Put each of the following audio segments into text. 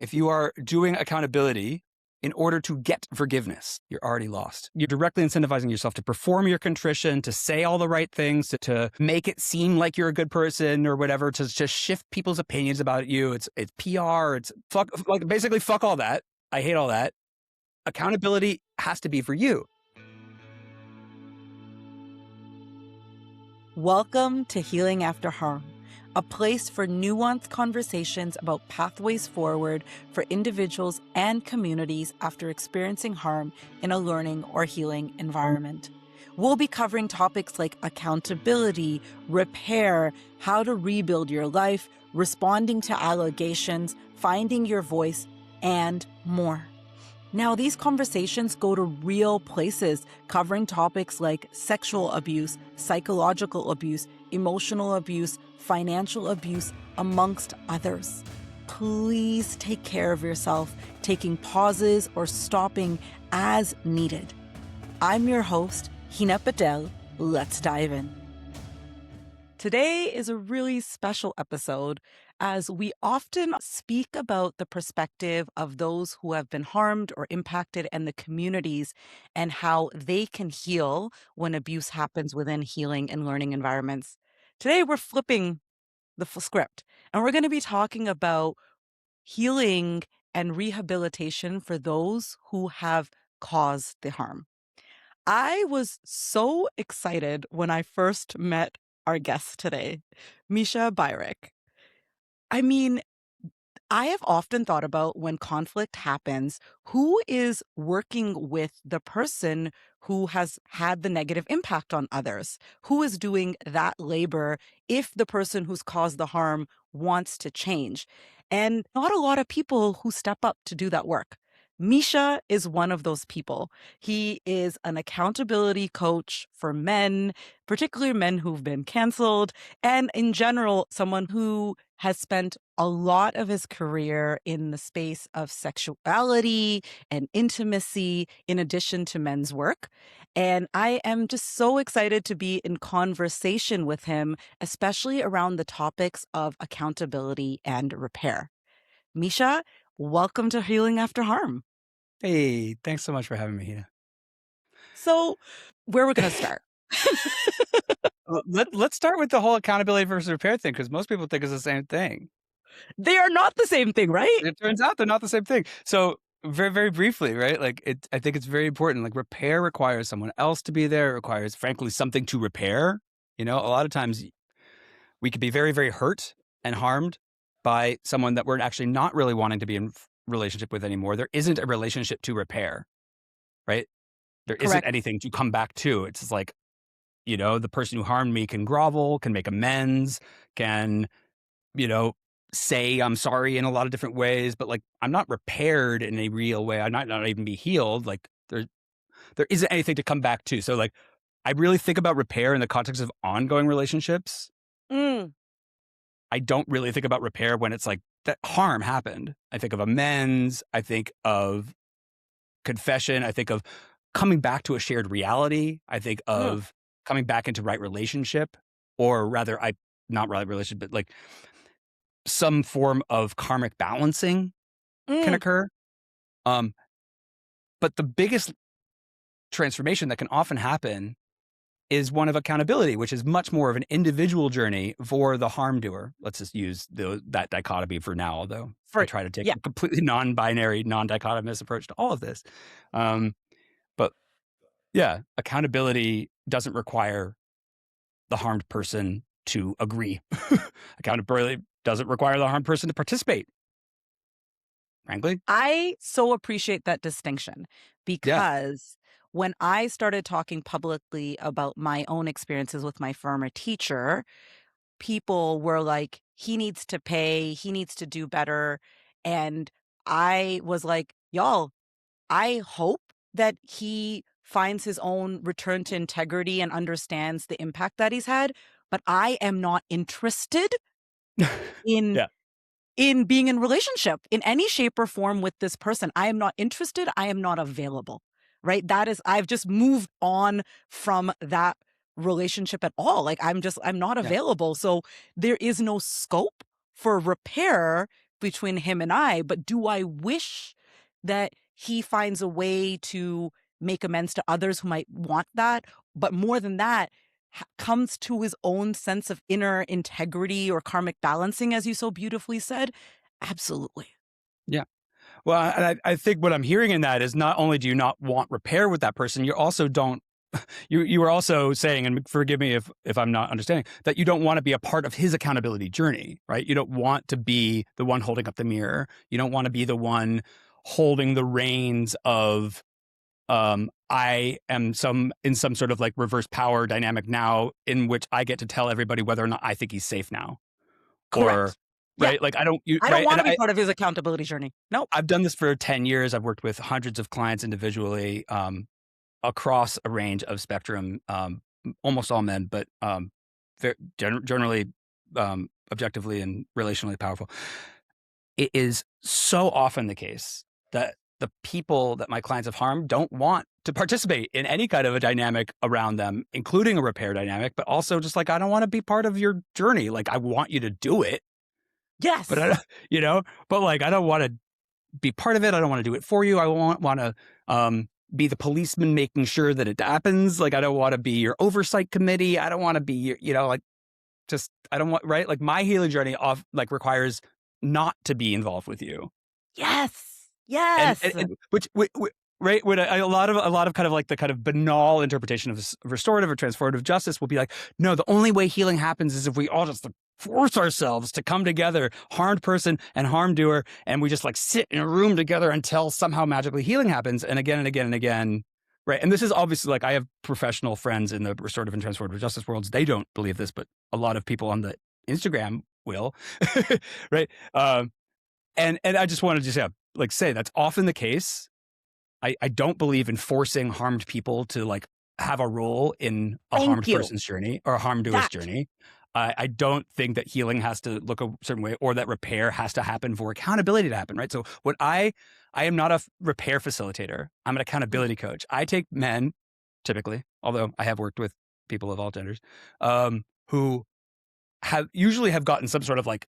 If you are doing accountability in order to get forgiveness, you're already lost. You're directly incentivizing yourself to perform your contrition, to say all the right things, to make it seem like you're a good person or whatever, to just shift people's opinions about you. It's PR. It's basically fuck all that. I hate all that. Accountability has to be for you. Welcome to Healing After Harm, a place for nuanced conversations about pathways forward for individuals and communities after experiencing harm in a learning or healing environment. We'll be covering topics like accountability, repair, how to rebuild your life, responding to allegations, finding your voice, and more. Now, these conversations go to real places, covering topics like sexual abuse, psychological abuse, emotional abuse, financial abuse, amongst others. Please take care of yourself, taking pauses or stopping as needed. I'm your host, Heena. Let's dive in. Today is a really special episode as we often speak about the perspective of those who have been harmed or impacted and the communities and how they can heal when abuse happens within healing and learning environments. Today, we're flipping the script and we're going to be talking about healing and rehabilitation for those who have caused the harm. I was so excited when I first met our guest today, Mischa Byruck. I mean, I have often thought about when conflict happens, who is working with the person who has had the negative impact on others? Who is doing that labor if the person who's caused the harm wants to change? And not a lot of people who step up to do that work. Mischa is one of those people. He is an accountability coach for men, particularly men who've been canceled, and in general, someone who has spent a lot of his career in the space of sexuality and intimacy, in addition to men's work. And I am just so excited to be in conversation with him, especially around the topics of accountability and repair. Mischa, welcome to Healing After Harm. Hey, thanks so much for having me here. So, where are we going to start? Let's start with the whole accountability versus repair thing, because most people think it's the same thing. They are not the same thing, right? It turns out they're not the same thing. So very, very briefly, right? I think it's very important. Like, repair requires someone else to be there. It requires, frankly, something to repair. A lot of times we could be very, very hurt and harmed by someone that we're actually not really wanting to be in relationship with anymore. There isn't a relationship to repair, right? There isn't Correct. anything to come back to. It's just like, the person who harmed me can grovel, can make amends, can, say I'm sorry in a lot of different ways, but like, I'm not repaired in a real way. I might not even be healed. Like, there isn't anything to come back to. So like, I really think about repair in the context of ongoing relationships. Mm. I don't really think about repair when it's like that harm happened. I think of amends. I think of confession. I think of coming back to a shared reality. I think of coming back into right relationship, or rather, not right relationship, but like some form of karmic balancing can occur. But the biggest transformation that can often happen is one of accountability, which is much more of an individual journey for the harm doer. Let's just use that dichotomy for now, although I try to take a completely non-binary, non-dichotomous approach to all of this. But yeah, accountability doesn't require the harmed person to agree. Accountability doesn't require the harmed person to participate. Frankly, I so appreciate that distinction because when I started talking publicly about my own experiences with my former teacher, people were like, he needs to pay, he needs to do better. And I was like, y'all, I hope that he finds his own return to integrity and understands the impact that he's had. But I am not interested in yeah. in being in relationship in any shape or form with this person. I am not interested. I am not available, right? I've just moved on from that relationship at all. Like I'm not available. So there is no scope for repair between him and I, but do I wish that he finds a way to make amends to others who might want that? But more than that, comes to his own sense of inner integrity or karmic balancing, as you so beautifully said? Absolutely. Yeah. Well, I think what I'm hearing in that is not only do you not want repair with that person, you also don't. You were also saying, and forgive me if I'm not understanding, that you don't want to be a part of his accountability journey, right? You don't want to be the one holding up the mirror. You don't want to be the one holding the reins of I am in some sort of like reverse power dynamic now in which I get to tell everybody whether or not I think he's safe now. Or Correct. Yeah. right, like I don't right. want And to be part of his accountability journey. Nope. I've done this for 10 years. I've worked with hundreds of clients individually, across a range of spectrum, almost all men, but generally objectively and relationally powerful. It is so often the case that the people that my clients have harmed don't want to participate in any kind of a dynamic around them, including a repair dynamic, but also just like, I don't want to be part of your journey. Like, I want you to do it, Yes. but but like, I don't want to be part of it. I don't want to do it for you. I want to be the policeman making sure that it happens. Like, I don't want to be your oversight committee. I don't want to be your, like, just, I don't want, right? Like, my healing journey requires not to be involved with you. Yes. Yes. And which right, when a lot of kind of like the kind of banal interpretation of restorative or transformative justice will be like, no, the only way healing happens is if we all just force ourselves to come together, harmed person and harm doer, and we just like sit in a room together until somehow magically healing happens, and again and again and again. Right. And this is obviously, like, I have professional friends in the restorative and transformative justice worlds. They don't believe this, but a lot of people on the Instagram will. Right. And I just wanted to say that's often the case. I don't believe in forcing harmed people to like have a role in a harmed person's journey or a harmed doer's journey. I don't think that healing has to look a certain way or that repair has to happen for accountability to happen, right? So what I am not a repair facilitator. I'm an accountability coach. I take men, typically, although I have worked with people of all genders, who usually have gotten some sort of like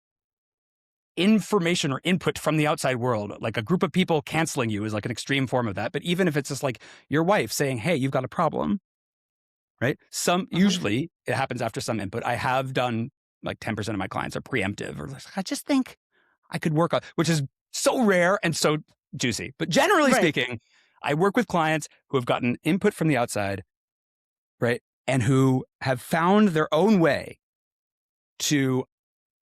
information or input from the outside world. Like, a group of people canceling you is like an extreme form of that. But even if it's just like your wife saying, hey, you've got a problem, right? Usually it happens after some input. I have done like 10% of my clients are preemptive, or like, I just think I could work on, which is so rare and so juicy. But generally speaking, I work with clients who have gotten input from the outside, right? And who have found their own way to,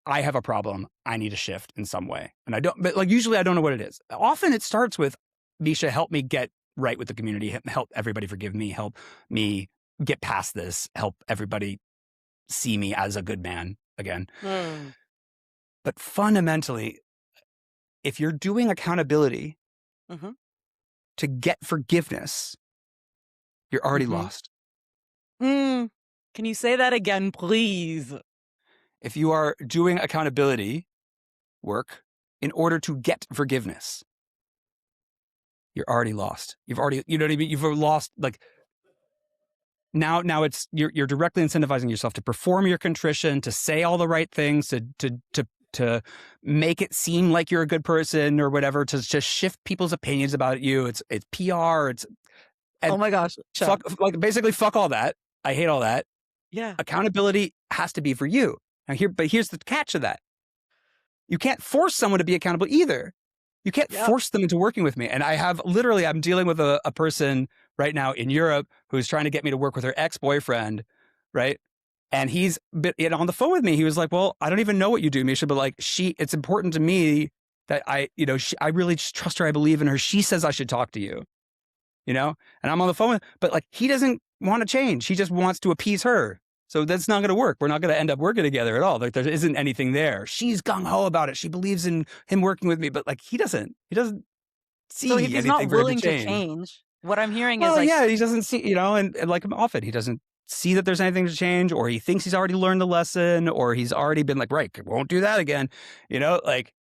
I have a problem, I need a shift in some way. And but like, usually I don't know what it is. Often it starts with, Mischa, help me get right with the community, help everybody forgive me, help me get past this, help everybody see me as a good man again. But fundamentally, if you're doing accountability to get forgiveness, you're already lost. Can you say that again, please? If you are doing accountability work in order to get forgiveness, you're already lost. You've already, you know what I mean? You've lost, like, now it's, you're directly incentivizing yourself to perform your contrition, to say all the right things, to make it seem like you're a good person or whatever, to just shift people's opinions about you. It's PR. Oh my gosh. Basically fuck all that. I hate all that. Yeah. Accountability has to be for you. But here's the catch of that. You can't force someone to be accountable either. You can't force them into working with me. And I'm dealing with a person right now in Europe who's trying to get me to work with her ex-boyfriend, right? And he's been on the phone with me. He was like, well, I don't even know what you do, Mischa, but like, it's important to me that I really just trust her. I believe in her. She says I should talk to you, and I'm on the phone, but like, he doesn't want to change. He just wants to appease her. So that's not going to work. We're not going to end up working together at all. Like, there isn't anything there. She's gung-ho about it. She believes in him working with me, but like, he doesn't see so if anything he's not for him willing to change, what I'm hearing is well, like, yeah, he doesn't see, and like often he doesn't see that there's anything to change, or he thinks he's already learned the lesson, or he's already been like, right, won't do that again. Like,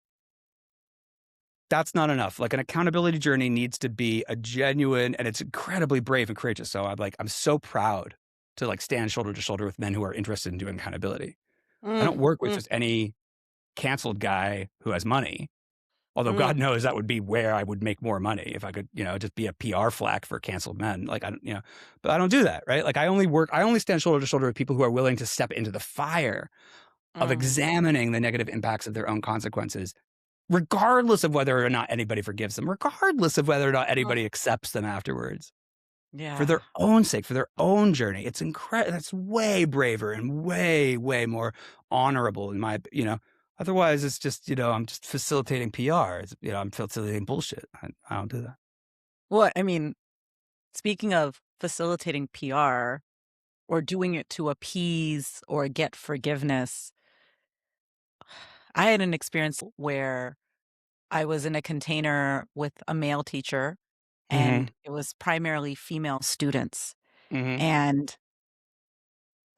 that's not enough. Like, an accountability journey needs to be a genuine, and it's incredibly brave and courageous. So I'm so proud to like stand shoulder to shoulder with men who are interested in doing accountability. I don't work with just any canceled guy who has money. Although Mm. God knows that would be where I would make more money if I could, just be a PR flack for canceled men. Like, but I don't do that, right? Like I only stand shoulder to shoulder with people who are willing to step into the fire of Mm. examining the negative impacts of their own consequences, regardless of whether or not anybody forgives them, regardless of whether or not anybody accepts them afterwards, for Yeah. their own sake, for their own journey. It's incredible. That's way braver and way, way more honorable in my. Otherwise, it's just, I'm just facilitating PR. I'm facilitating bullshit. I don't do that. Well, I mean, speaking of facilitating PR or doing it to appease or get forgiveness, I had an experience where I was in a container with a male teacher, Mm-hmm. and it was primarily female students. Mm-hmm. And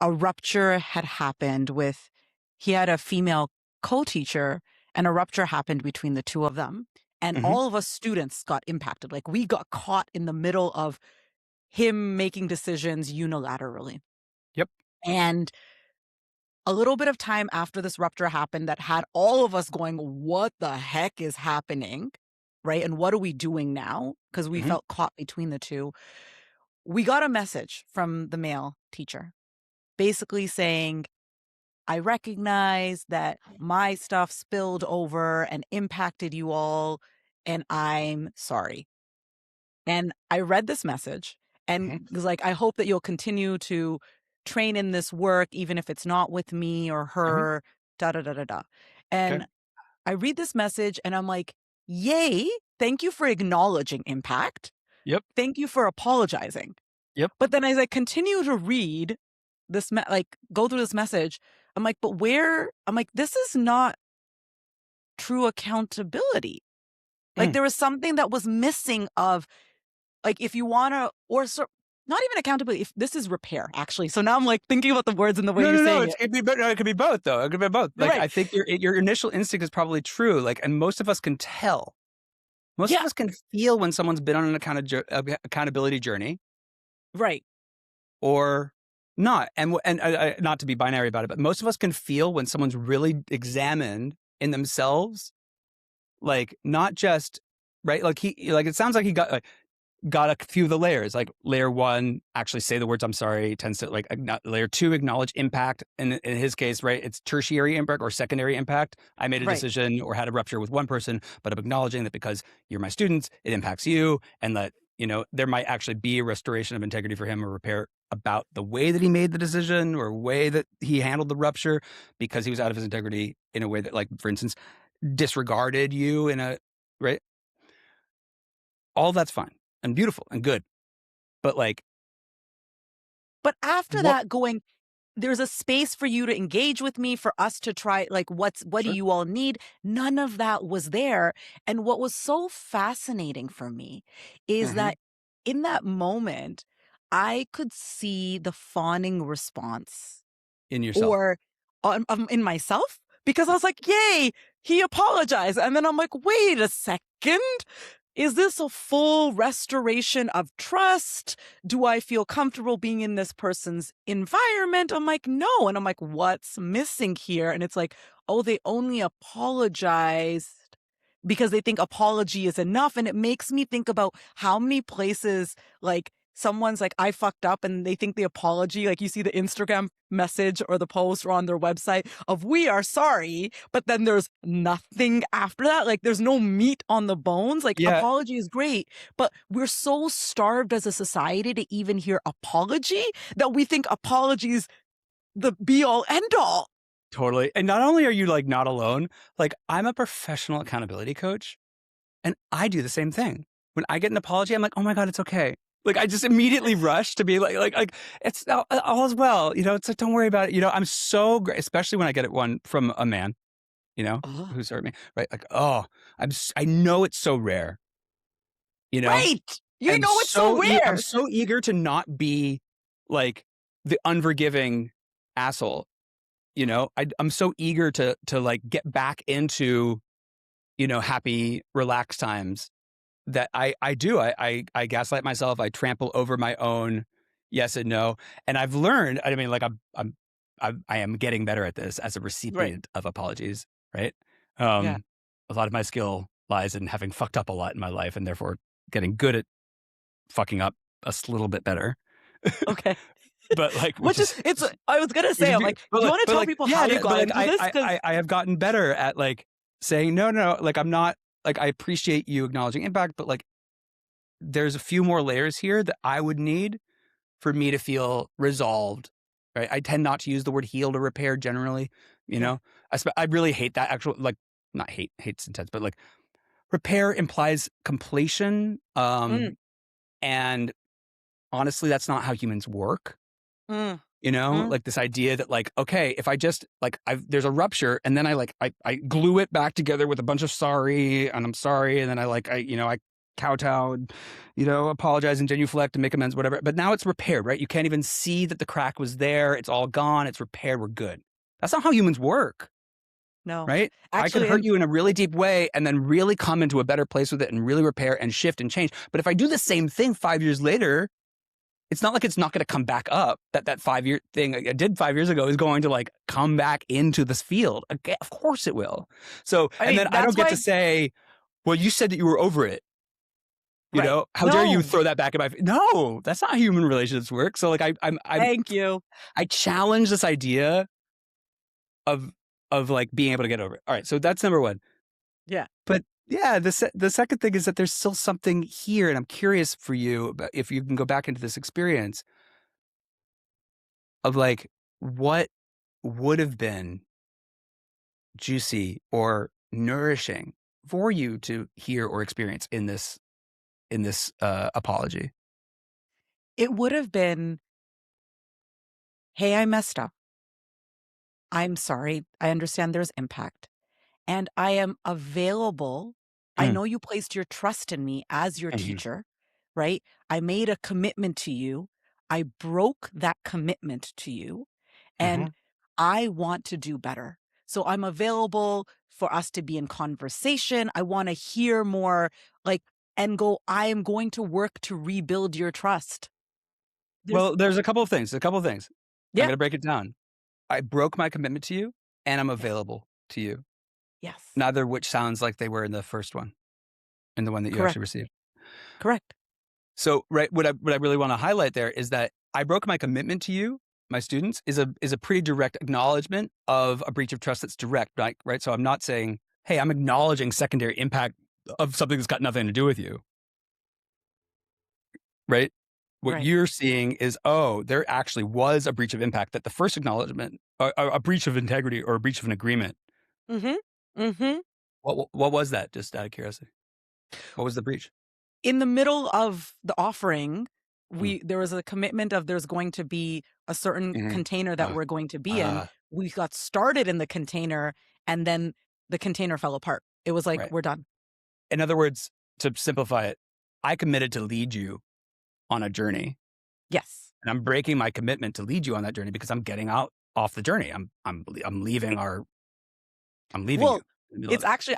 a rupture had happened with, he had a female co-teacher, and a rupture happened between the two of them. And Mm-hmm. all of us students got impacted. Like we got caught in the middle of him making decisions unilaterally. Yep. And a little bit of time after this rupture happened that had all of us going, what the heck is happening? Right. And what are we doing now? Because we Mm-hmm. felt caught between the two. We got a message from the male teacher basically saying, I recognize that my stuff spilled over and impacted you all, and I'm sorry. And I read this message and Mm-hmm. was like, I hope that you'll continue to train in this work, even if it's not with me or Mm-hmm. her, da da da da da. Okay. And I read this message and I'm like, yay, thank you for acknowledging impact. Yep. Thank you for apologizing. Yep. But then as I continue to read this, go through this message, I'm like, this is not true accountability. Like there was something that was missing of, like, if you want to, not even accountability, if this is repair, actually. So now I'm like thinking about the words and the way you're No. saying it. It could be both, though. It could be both. You're Like, right. I think your initial instinct is probably true. Like, and most of us can tell. Most of Yeah. us can feel when someone's been on an accountability journey Right. or not. And not to be binary about it, but most of us can feel when someone's really examined in themselves, like not just right. Like it sounds like he got a few of the layers. Like layer one, actually say the words I'm sorry, tends to like layer two, acknowledge impact. And in his case, right, it's tertiary impact or secondary impact. I made a Right. decision or had a rupture with one person, but I'm acknowledging that because you're my students, it impacts you, and that, there might actually be a restoration of integrity for him or repair about the way that he made the decision or way that he handled the rupture because he was out of his integrity in a way that, like, for instance, disregarded you right? All that's fine and beautiful and good. But like, But after what? that, there's a space for you to engage with me, for us to try, like, what do Sure. you all need? None of that was there. And what was so fascinating for me is Mm-hmm. that in that moment, I could see the fawning response In yourself. or in myself, because I was like, yay, he apologized. And then I'm like, wait a second. Is this a full restoration of trust? Do I feel comfortable being in this person's environment? I'm like, no. And I'm like, what's missing here? And it's like, oh, they only apologized because they think apology is enough. And it makes me think about how many places, like, someone's like, I fucked up, and they think the apology, like you see the Instagram message or the post or on their website of, we are sorry, but then there's nothing after that. Like there's no meat on the bones. Like Yeah, apology is great, but we're so starved as a society to even hear apology that we think apology is the be all end all. totally. And not only are you like not alone, like I'm a professional accountability coach and I do the same thing. When I get an apology, I'm like, oh my God, it's okay. Like I just immediately rush to be like it's all is well. It's like, don't worry about it. I'm so great, especially when I get it one from a man, Ugh. who's hurt me, right? Like, oh, I know it's so rare, Right. You and know, it's so I'm rare. so eager to not be like the unforgiving asshole. I'm so eager to like get back into, happy, relaxed times that I do. I gaslight myself. I trample over my own yes and no. And I've learned, I mean, like I am getting better at this as a Right. recipient of apologies. right? Yeah. A lot of my skill lies in having fucked up a lot in my life and therefore getting good at fucking up little bit better. Okay. But like, Which is, I was going to say, I'm like, do you want to tell people how you got into this? Because I have gotten better at like saying, no, like I'm not, like I appreciate you acknowledging impact, but like there's a few more layers here that I would need for me to feel resolved, right? I tend not to use the word healed or repaired generally, you yeah. know? I really hate that actual, like, not hate's intense, but like repair implies completion. Mm, And honestly, that's not how humans work. mm, You know, mm. like this idea that like, okay, if I just like, there's a rupture and then I glue it back together with a bunch of sorry and I'm sorry. And then I kowtow and, apologize and genuflect and make amends, whatever. But now it's repaired, right? You can't even see that the crack was there. It's all gone. It's repaired. We're good. That's not how humans work, No. right? I could Actually, hurt you in a really deep way and then really come into a better place with it and really repair and shift and change. But if I do the same thing 5 years later, it's not like it's not going to come back up. That 5 year thing I did 5 years ago is going to like come back into this field. Again, of course it will. So, I and mean, then I that's don't get why, to say, well, you said that you were over it. right. How dare you No, throw that back in my face? No, that's not how human relationships work. So like thank you. I challenge this idea of like being able to get over it. All right. So that's number one. Yeah. But yeah, the second thing is that there's still something here. And I'm curious for you about if you can go back into this experience of like what would have been juicy or nourishing for you to hear or experience in this apology. It would have been, hey, I messed up. I'm sorry. I understand there's impact. And I am available. I Mm, know you placed your trust in me as your mhm, teacher, right? I made a commitment to you. I broke that commitment to you, and mhm. I want to do better. So I'm available for us to be in conversation. I want to hear more, like, and go, I am going to work to rebuild your trust. There's, Well, there's a couple of things. I'm yeah, going to break it down. I broke my commitment to you, and I'm yes, available to you. yes, Neither of which sounds like they were in the first one, in the one that you correct, actually received. correct. So, right, what I really want to highlight there is that I broke my commitment to you, my students, is a pretty direct acknowledgement of a breach of trust that's direct, right? So I'm not saying, hey, I'm acknowledging secondary impact of something that's got nothing to do with you, right? What Right. you're seeing is, oh, there actually was a breach of impact that the first acknowledgement, a breach of integrity or a breach of an agreement. Mm-hmm. Mm-hmm. What was that? Just out of curiosity, what was the breach? In the middle of the offering, Mm, there was a commitment of there's going to be a certain mhm. container that Uh, we're going to be in. uh, We got started in the container, and then the container fell apart. It was like, right. we're done. In other words, to simplify it, I committed to lead you on a journey, Yes. and I'm breaking my commitment to lead you on that journey because I'm getting out off the journey. I'm leaving I'm leaving you Well, in the middle it's of it. actually,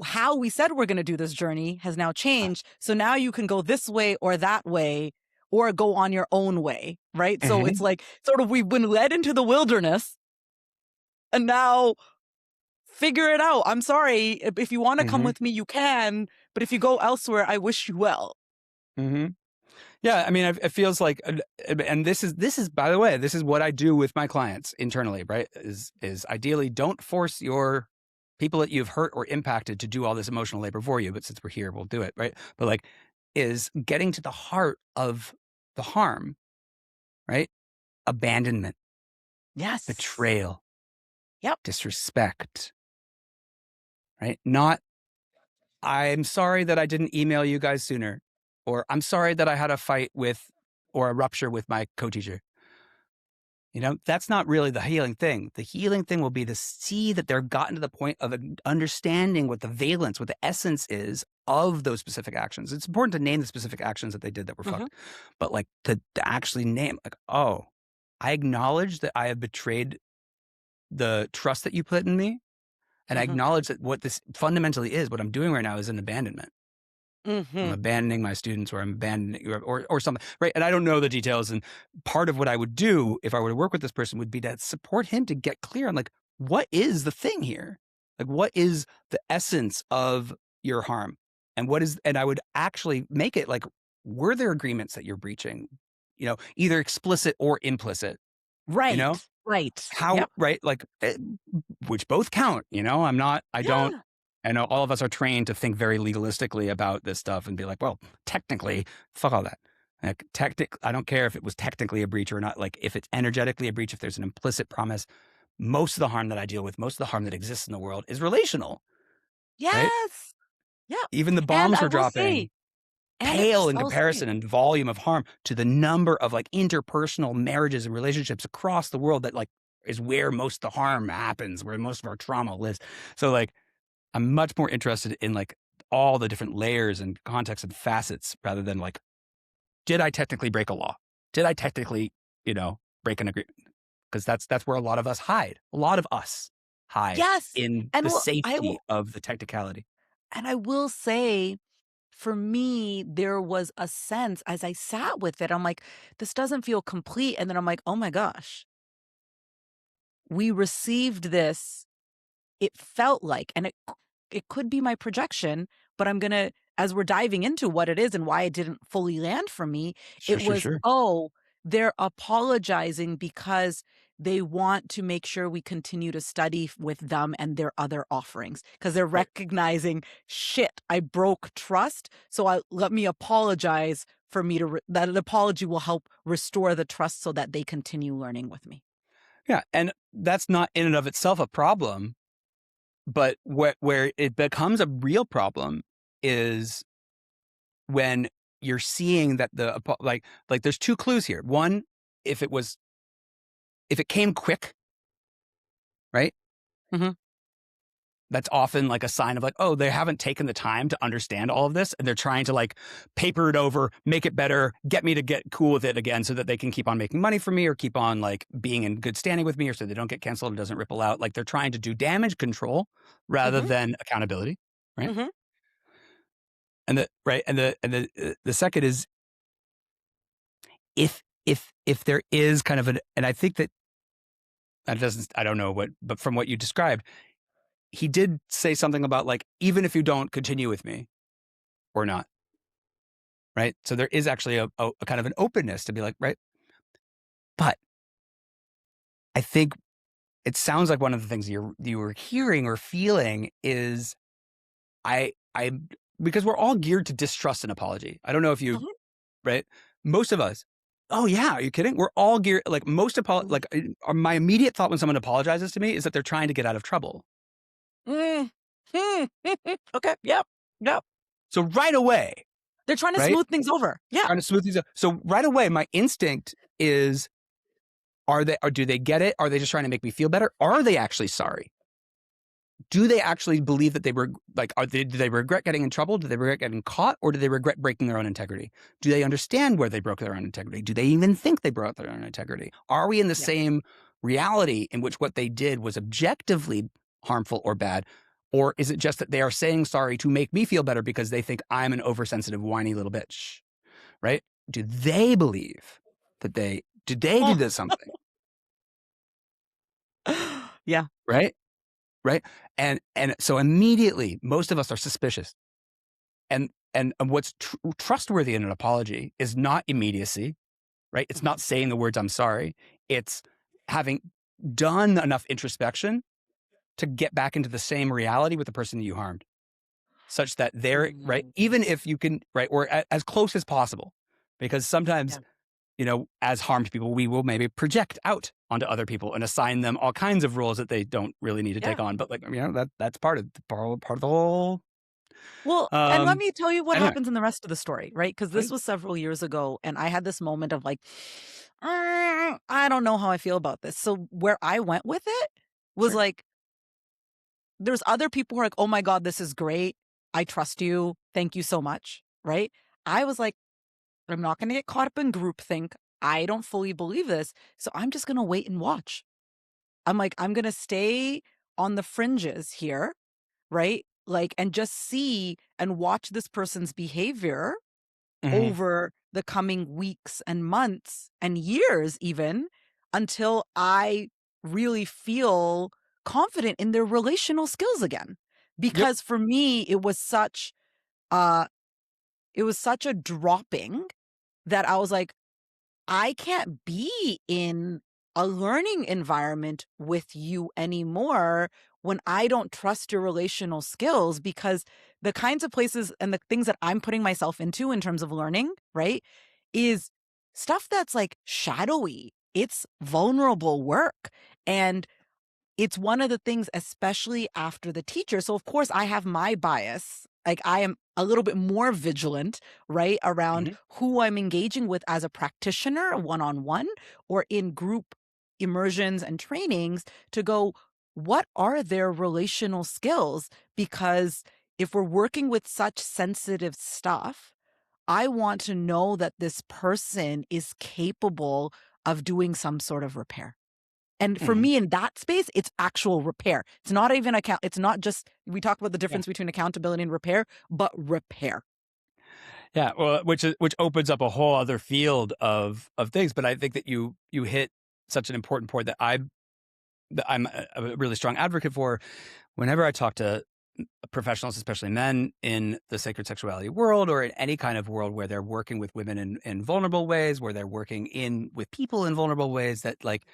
how we said we're going to do this journey has now Uh, changed. So now you can go this way or that way, or go on your own way. Right. So it's mhm, like sort of we've been led into the wilderness, and now figure it out. I'm sorry. If you want to come mhm, with me, you can. But if you go elsewhere, I wish you well. mhm. Yeah, I mean, it feels like, and this is by the way, this is what I do with my clients internally, right? Is ideally don't force your people that you've hurt or impacted to do all this emotional labor for you, but since we're here, we'll do it, right? But like, is getting to the heart of the harm, right? Abandonment, Yes. betrayal, Yep. disrespect, right? Not, I'm sorry that I didn't email you guys sooner, or I'm sorry that I had a fight with or a rupture with my co-teacher. That's not really the healing thing. The healing thing will be to see that they're gotten to the point of understanding what the valence, what the essence is of those specific actions. It's important to name the specific actions that they did that were Hmm. fucked, but like to actually name, like, oh, I acknowledge that I have betrayed the trust that you put in me. And I Hmm. acknowledge that what this fundamentally is, what I'm doing right now is an abandonment. I'm Hmm. abandoning my students, or I'm abandoning or something, right? And I don't know the details. And part of what I would do if I were to work with this person would be to support him to get clear on like, what is the thing here? Like, what is the essence of your harm? And I would actually make it like, were there agreements that you're breaching? Either explicit or implicit, you Right. know? Right. How, Yep. right? Like, which both count, I don't, Yeah. I know all of us are trained to think very legalistically about this stuff and be like, well, technically, fuck all that. Like, I don't care if it was technically a breach or not. Like, if it's energetically a breach, if there's an implicit promise, most of the harm that I deal with, most of the harm that exists in the world is relational, right? Yes. Yep. Even the And bombs I we're will say, dropping pale in comparison and volume of harm to the number of like interpersonal marriages and relationships across the world that like is where most of the harm happens, where most of our trauma lives. So like, I'm much more interested in like all the different layers and contexts and facets rather than like, did I technically break a law? Did I technically, break an agreement? Because that's where a lot of us hide. A lot of us hide yes. in And the well, safety of the technicality. I will say, for me, there was a sense as I sat with it, I'm like, this doesn't feel complete. And then I'm like, oh my gosh, we received this. It felt like, and it could be my projection, but I'm gonna, as we're diving into what it is and why it didn't fully land for me, Sure, it sure, was, sure. oh, they're apologizing because they want to make sure we continue to study with them and their other offerings because they're Right. recognizing, shit, I broke trust, so let me apologize for me to that an apology will help restore the trust so that they continue learning with me. Yeah. And that's not in and of itself a problem. But where it becomes a real problem is when you're seeing that like there's two clues here. One, if it came quick, right? Mhm. That's often like a sign of like, oh, they haven't taken the time to understand all of this, and they're trying to like paper it over, make it better, get me to get cool with it again so that they can keep on making money for me or keep on like being in good standing with me or so they don't get canceled and doesn't ripple out. Like, they're trying to do damage control rather Mhm. than accountability, right? Mhm. And the second is, if there is kind of and I think that doesn't, I don't know what, but from what you described, he did say something about like, even if you don't continue with me or not, right? So there is actually a kind of an openness to be like, right. But I think it sounds like one of the things you were hearing or feeling is, I because we're all geared to distrust an apology. I don't know if you, Mhm. right? Most of us. Oh yeah, are you kidding? We're all geared like Mhm. my immediate thought when someone apologizes to me is that they're trying to get out of trouble. Mm. Hmm. Okay. Yep. Yep. So right away, They're trying to right? smooth things over. Yeah. Trying to smooth these up. So right away, my instinct is, do they get it? Are they just trying to make me feel better? Are they actually sorry? Do they actually believe that they were like, do they regret getting in trouble? Do they regret getting caught? Or do they regret breaking their own integrity? Do they understand where they broke their own integrity? Do they even think they broke their own integrity? Are we in the Yeah. same reality in which what they did was objectively harmful or bad? Or is it just that they are saying sorry to make me feel better because they think I'm an oversensitive, whiny little bitch, right? Do they believe that did they do Oh. this something, Yeah. right? Right. And so immediately most of us are suspicious. And what's trustworthy in an apology is not immediacy, right? It's Mhm. not saying the words "I'm sorry." It's having done enough introspection to get back into the same reality with the person that you harmed, such that they're right, Mm. even if you can, right, or as close as possible, because sometimes, Yeah. as harmed people, we will maybe project out onto other people and assign them all kinds of roles that they don't really need to take Yeah. on. But like, that's part of the whole. Well, and let Um, me tell you what anyway, happens in the rest of the story, right? Because this please. was several years ago, and I had this moment of like, I don't know how I feel about this. So where I went with it was Sure. like, there's other people who are like, oh my God, this is great. I trust you. Thank you so much. Right. I was like, I'm not going to get caught up in groupthink. I don't fully believe this. So I'm just going to wait and watch. I'm like, I'm going to stay on the fringes here. Right. Like, and just see and watch this person's behavior Mhm. over the coming weeks and months and years, even until I really feel confident in their relational skills again. Yep. Because for me, it was such a dropping that I was like, I can't be in a learning environment with you anymore when I don't trust your relational skills, because the kinds of places and the things that I'm putting myself into in terms of learning, right, is stuff that's like shadowy. It's vulnerable work. And it's one of the things, especially after the teacher. So, of course, I have my bias. Like, I am a little bit more vigilant, right, around Mhm. who I'm engaging with as a practitioner, one on one, or in group immersions and trainings to go, what are their relational skills? Because if we're working with such sensitive stuff, I want to know that this person is capable of doing some sort of repair. And for Mhm. me in that space, it's actual repair. It's not even it's not just, we talk about the Yeah. difference between accountability and repair, but repair. Yeah, well, which opens up a whole other field of things. But I think that you hit such an important point that I'm a really strong advocate for. Whenever I talk to professionals, especially men in the sacred sexuality world, or in any kind of world where they're working with women in vulnerable ways, where they're working with people in vulnerable ways, that like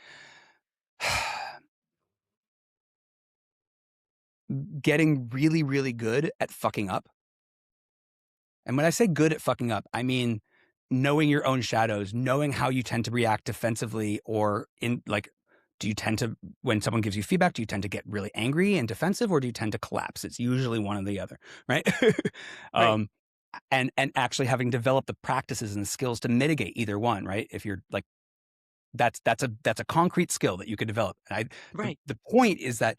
getting really, really good at fucking up. And when I say good at fucking up, I mean knowing your own shadows, knowing how you tend to react defensively, or in like, do you tend to, when someone gives you feedback, do you tend to get really angry and defensive, or do you tend to collapse? It's usually one or the other, right? Right. um, and actually having developed the practices and the skills to mitigate either one, right? If you're like, that's a concrete skill that you could develop. And Right. the point is that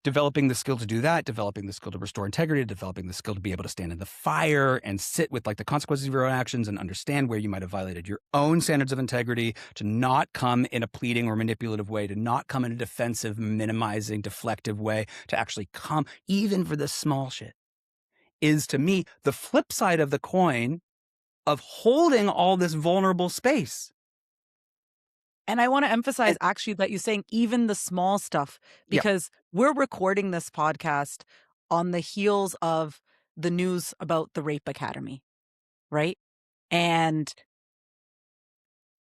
developing the skill to do that, developing the skill to restore integrity, developing the skill to be able to stand in the fire and sit with like the consequences of your own actions and understand where you might have violated your own standards of integrity, to not come in a pleading or manipulative way, to not come in a defensive, minimizing, deflective way, to actually come even for the small shit, is to me the flip side of the coin of holding all this vulnerable space. And I want to emphasize And actually that you're saying even the small stuff, yeah, because we're recording this podcast on the heels of the news about the Rape Academy, right? And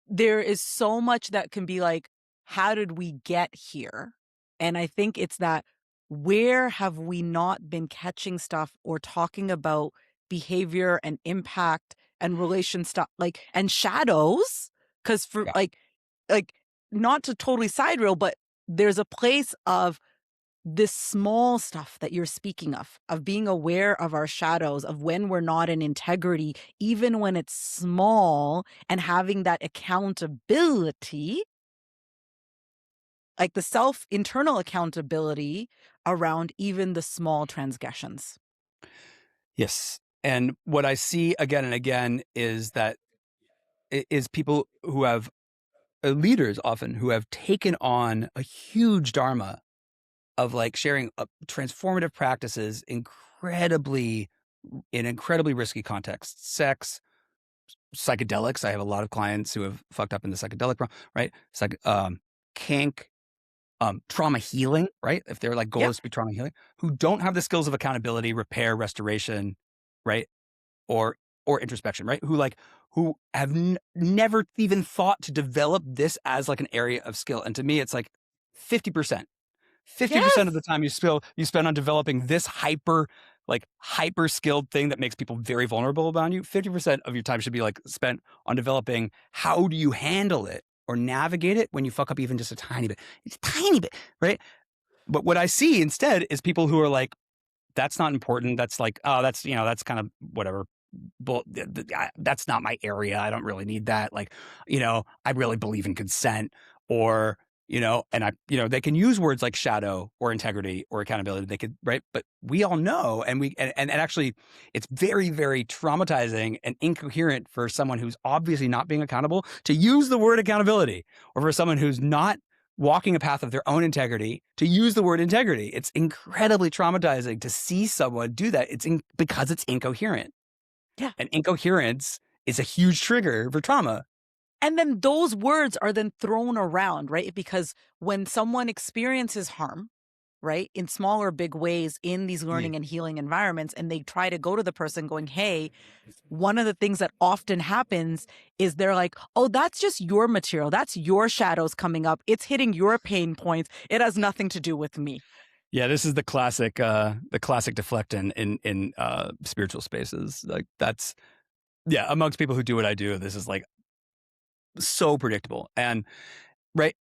there is so much that can be like, how did we get here? And I think it's that, where have we not been catching stuff or talking about behavior and impact and relation stuff, like, and shadows? Because for yeah. like, not to totally side rail, but there's a place of this small stuff that you're speaking of being aware of our shadows, of when we're not in integrity, even when it's small, and having that accountability, like the internal accountability around even the small transgressions. Yes. And what I see again and again is that is people who have leaders often who have taken on a huge dharma of like sharing transformative practices in incredibly risky contexts, sex, psychedelics. I have a lot of clients who have fucked up in the psychedelic realm, right? Kink, trauma healing, right? If their like goal Yep. is to be trauma healing, who don't have the skills of accountability, repair, restoration, right? Or introspection, right? Who have never even thought to develop this as like an area of skill. And to me, it's like 50%. 50% of Yes. the time you spend on developing this hyper skilled thing that makes people very vulnerable about you. 50% of your time should be like spent on developing how do you handle it or navigate it when you fuck up even just a tiny bit. It's tiny bit, right? But what I see instead is people who are like, that's not important. That's like, oh, that's kind of whatever. But that's not my area. I don't really need that. Like, I really believe in consent, or, and they can use words like shadow or integrity or accountability. They could, right? But we all know, and actually it's very, very traumatizing and incoherent for someone who's obviously not being accountable to use the word accountability, or for someone who's not walking a path of their own integrity to use the word integrity. It's incredibly traumatizing to see someone do that. Because it's incoherent. Yeah. And incoherence is a huge trigger for trauma. And then those words are then thrown around, right? Because when someone experiences harm, right, in small or big ways in these Yeah. learning and healing environments, and they try to go to the person going, hey, one of the things that often happens is they're like, oh, that's just your material. That's your shadows coming up. It's hitting your pain points. It has nothing to do with me. Yeah, this is the classic deflect in spiritual spaces. Like that's amongst people who do what I do, this is like so predictable. And right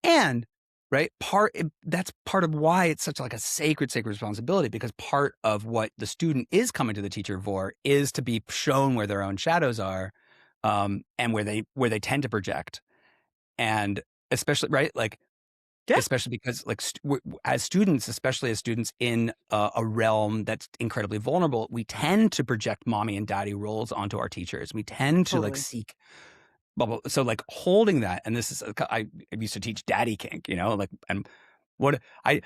that's part of why it's such like a sacred responsibility, because part of what the student is coming to the teacher for is to be shown where their own shadows are, and where they tend to project. And especially Yeah, especially because like as students, especially as students in a realm that's incredibly vulnerable, we tend to project mommy and daddy roles onto our teachers. We tend to like totally. seek bubble. So like holding that, and this is I used to teach daddy kink, like, and what I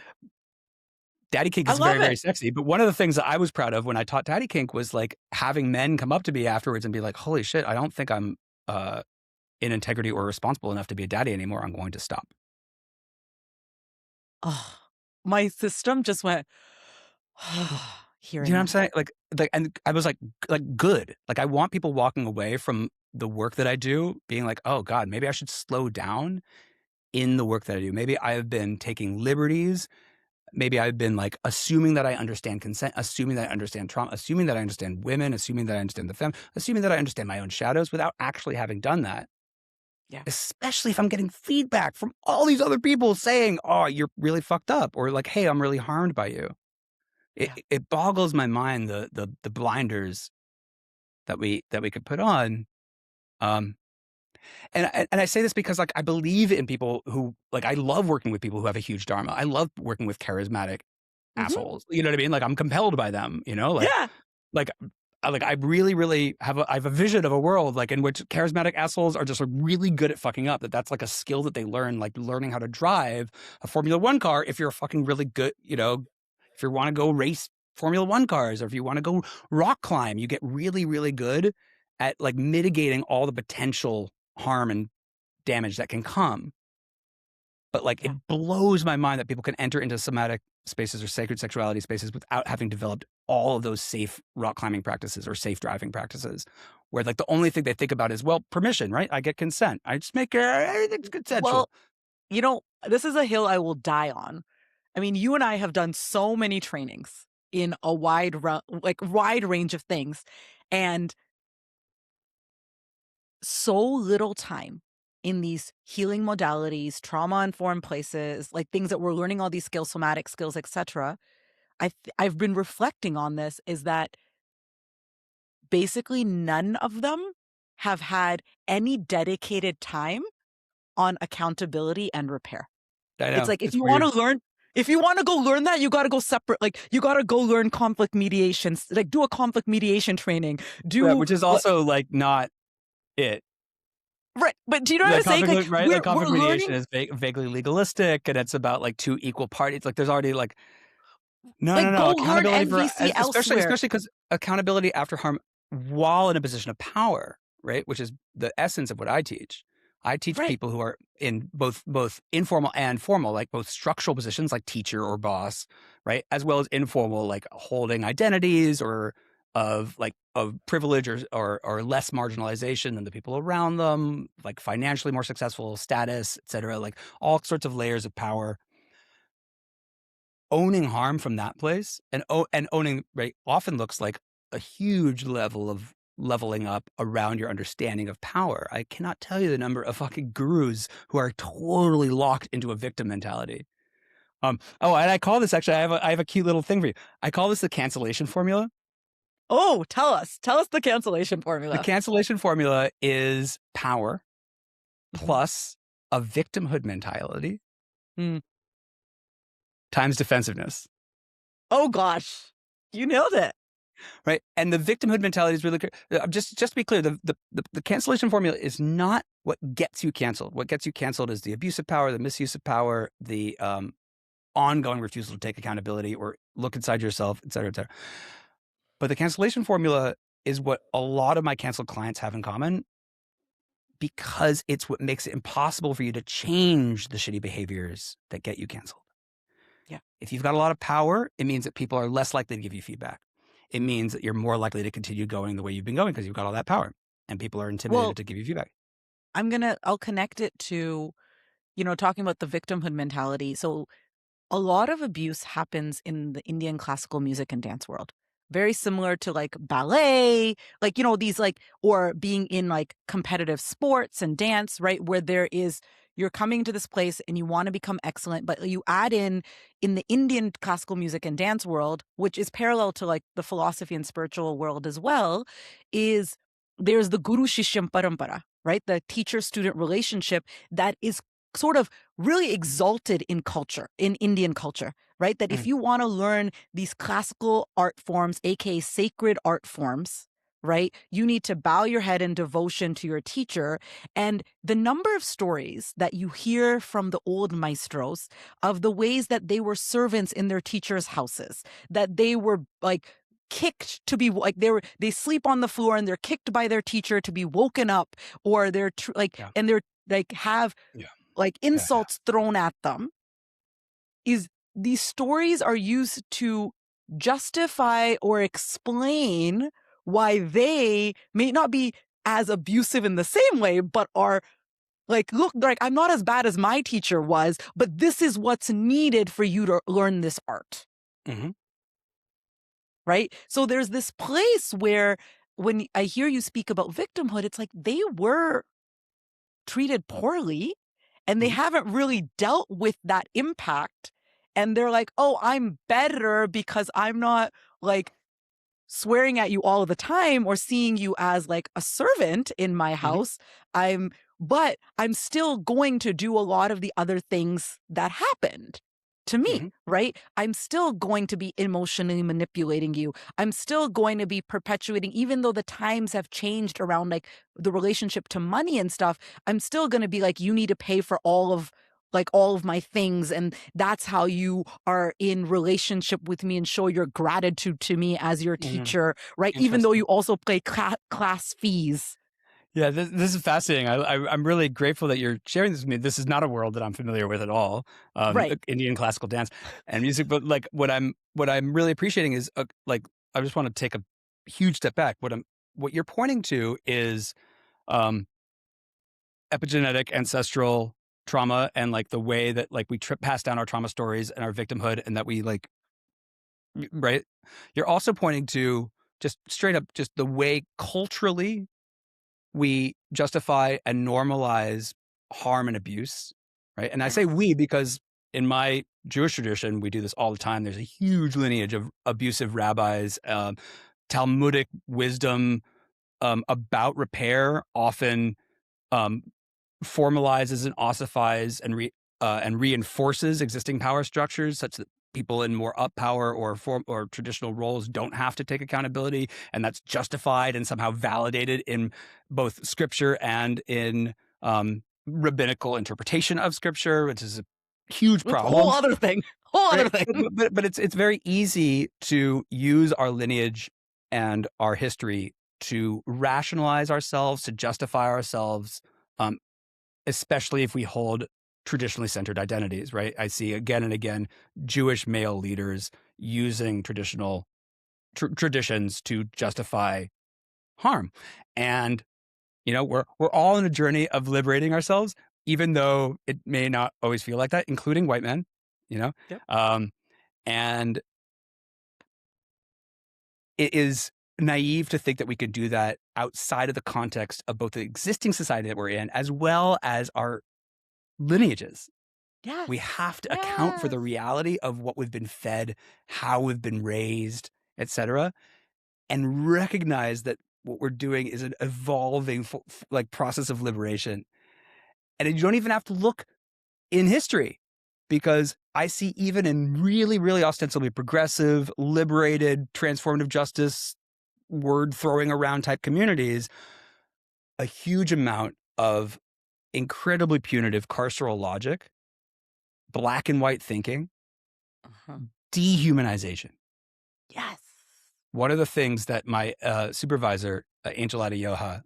daddy kink I is very, love very it. sexy. But one of the things that I was proud of when I taught daddy kink was like having men come up to me afterwards and be like, "Holy shit, I don't think I'm in integrity or responsible enough to be a daddy anymore. I'm going to stop." Oh, my system just went, You know hearing what I'm that. saying? Like, and I was like, good. Like, I want people walking away from the work that I do being like, oh God, maybe I should slow down in the work that I do. Maybe I have been taking liberties. Maybe I've been like assuming that I understand consent, assuming that I understand trauma, assuming that I understand women, assuming that I understand the femme, assuming that I understand my own shadows without actually having done that. Yeah, Especially if I'm getting feedback from all these other people saying, oh, you're really fucked up, or like, hey, I'm really harmed by you. It yeah. it boggles my mind the blinders that we could put on. Um, and I say this because like I believe in people who like I love working with people who have a huge dharma. I love working with charismatic Mhm. assholes. You know what I mean? Like I'm compelled by them. Yeah, Like I really really I have a vision of a world like in which charismatic assholes are just like, really good at fucking up. That's like a skill that they learn, like learning how to drive a Formula One car. If you're a fucking really good, if you want to go race Formula One cars, or if you want to go rock climb, you get really really good at like mitigating all the potential harm and damage that can come. But like it yeah. blows my mind that people can enter into somatic spaces or sacred sexuality spaces without having developed all of those safe rock climbing practices or safe driving practices, where like the only thing they think about is, well, permission, right? I get consent. I just make everything's Well, consensual. this is a hill I will die on. I mean, you and I have done so many trainings in a wide range of things, and so little time in these healing modalities, trauma informed places, like things that we're learning all these skills, somatic skills, etc. I've been reflecting on this is that basically none of them have had any dedicated time on accountability and repair. I It's know like it's weird. if you want to go learn that, you got to go separate. Like you got to go learn conflict mediations, like do a conflict mediation training. Yeah, Do which is what also like not it. right, but do you know what The I'm saying? conflict, Like right? Like we're conflict learning mediation is vaguely legalistic, and it's about like two equal parties. Like there's already like no, no, like no. go learn Accountability for NVC especially elsewhere. because accountability after harm while in a position of power, right? Which is the essence of what I teach. I teach Right. people who are in both informal and formal, like both structural positions like teacher or boss, right? As well as informal, like holding identities or of privilege or less marginalization than the people around them, like financially more successful, status, et cetera, like all sorts of layers of power. Owning harm from that place and owning, right, often looks like a huge level of leveling up around your understanding of power. I cannot tell you the number of fucking gurus who are totally locked into a victim mentality. Oh, and I call this actually, I have a cute little thing for you. I call this the cancellation formula. Oh, tell us the cancellation The formula. cancellation formula is power Mhm. plus a victimhood mentality Mm. times defensiveness. Oh gosh, you nailed it. Right. And the victimhood mentality is really clear. Just to be clear, the cancellation formula is not what gets you canceled. What gets you canceled is the abuse of power, the misuse of power, the ongoing refusal to take accountability or look inside yourself, et cetera, et cetera. But the cancellation formula is what a lot of my canceled clients have in common. because it's what makes it impossible for you to change the shitty behaviors that get you canceled. Yeah. If you've got a lot of power, it means that people are less likely to give you feedback. It means that you're more likely to continue going the way you've been going because you've got all that power, and people are intimidated Well, to give you feedback. I'll connect it to, talking about the victimhood mentality. So a lot of abuse happens in the Indian classical music and dance world. Very similar to like ballet, like, these like, or being in like competitive sports and dance, right? Where you're coming to this place and you want to become excellent, but you add in the Indian classical music and dance world, which is parallel to like the philosophy and spiritual world as well, is there's the Guru Shishyam Parampara, right? The teacher student relationship that is sort of really exalted in culture, in Indian culture, right? That if you want to learn these classical art forms, aka sacred art forms, right, you need to bow your head in devotion to your teacher. And the number of stories that you hear from the old maestros of the ways that they were servants in their teachers' houses, that they were like kicked to be like they sleep on the floor and they're kicked by their teacher to be woken up, or Yeah. and they're like have Yeah. like Yeah. insults thrown at them. Is these stories are used to justify or explain why they may not be as abusive in the same way, but are like, look, like I'm not as bad as my teacher was, but this is what's needed for you to learn this art. Mm-hmm. Right? So there's this place where when I hear you speak about victimhood, it's like they were treated poorly and they Mm-hmm. haven't really dealt with that impact. And they're like, oh, I'm better because I'm not like swearing at you all of the time or seeing you as like a servant in my Mm-hmm. house. But I'm still going to do a lot of the other things that happened to me, Mm-hmm. right? I'm still going to be emotionally manipulating you. I'm still going to be perpetuating, even though the times have changed around like the relationship to money and stuff. I'm still going to be like, you need to pay for all of my things, and that's how you are in relationship with me and show your gratitude to me as your Mm-hmm. teacher, right? Even though Interesting. you also pay class fees. Yeah, this is fascinating. I'm really grateful that you're sharing this with me. This is not a world that I'm familiar with at all, Right. Indian classical dance and music. But like what I'm really appreciating is like I just want to take a huge step back. What you're pointing to is um, epigenetic ancestral trauma and like the way that like we pass down our trauma stories and our victimhood, and that we like right. You're also pointing to just straight up just the way culturally we justify and normalize harm and abuse, right? And I say Yes. we because in my Jewish tradition, we do this all the time. There's a huge lineage of abusive rabbis, Talmudic wisdom about repair, often um, formalizes and ossifies and reinforces existing power structures such that people in more up power or traditional roles don't have to take accountability, and that's justified and somehow validated in both scripture and in rabbinical interpretation of scripture, which is a huge It's a whole problem. other thing. Whole other Right, thing. but it's very easy to use our lineage and our history to rationalize ourselves, to justify ourselves, um, especially if we hold traditionally centered identities, right? I see again and again Jewish male leaders using traditional traditions to justify harm. And, we're all in a journey of liberating ourselves, even though it may not always feel like that, including white men, you know? Yep. Um, and it is naive to think that we could do that outside of the context of both the existing society that we're in, as well as our lineages. Yes. We have to account for Yes. the reality of what we've been fed, how we've been raised, etc., and recognize that what we're doing is an evolving like process of liberation. And you don't even have to look in history, because I see even in really, really ostensibly progressive, liberated, transformative justice, word throwing around type communities, a huge amount of incredibly punitive carceral logic, black and white thinking, Uh-huh. dehumanization. Yes. One of the things that my supervisor, Angel Adeyoha,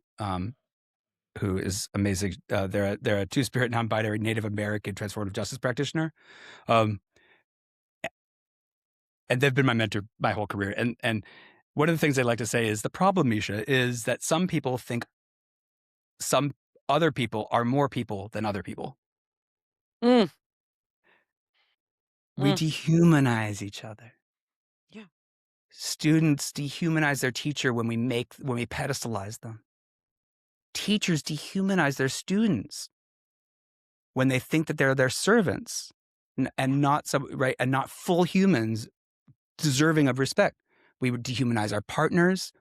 who is amazing. They're a two-spirit, non-binary Native American transformative justice practitioner. Um, and they've been my mentor my whole career. And one of the things they like to say is the problem, Mischa, is that some people think some other people are more people than other people. Mm, We mm. dehumanize each other. Yeah. Students dehumanize their teacher when we pedestalize them. Teachers dehumanize their students when they think that they're their servants and not and not full humans deserving of respect. We would dehumanize our partners,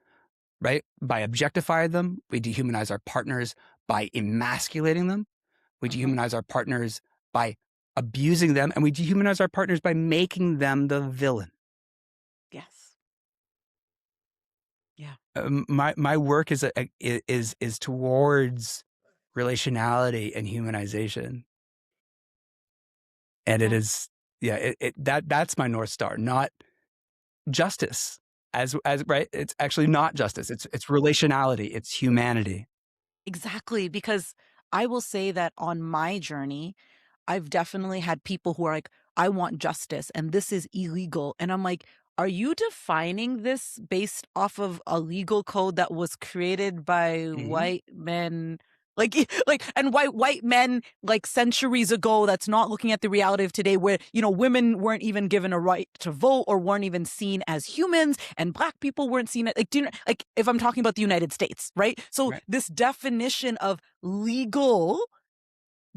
right? By objectifying them. We dehumanize our partners by emasculating them. We dehumanize our partners by abusing them, and we dehumanize our partners by making them the villain. Yes. Yeah. My work is towards relationality and humanization, and it Yeah. is that's my North Star, not justice. As right, it's actually not justice. It's relationality. It's humanity. Exactly. Because I will say that on my journey, I've definitely had people who are like, I want justice and this is illegal. And I'm like, are you defining this based off of a legal code that was created by Mm-hmm. white men? Like, and white men like centuries ago, that's not looking at the reality of today where, women weren't even given a right to vote or weren't even seen as humans and black people weren't seen like, do you know, like if I'm talking about the United States, right? So Right. this definition of legal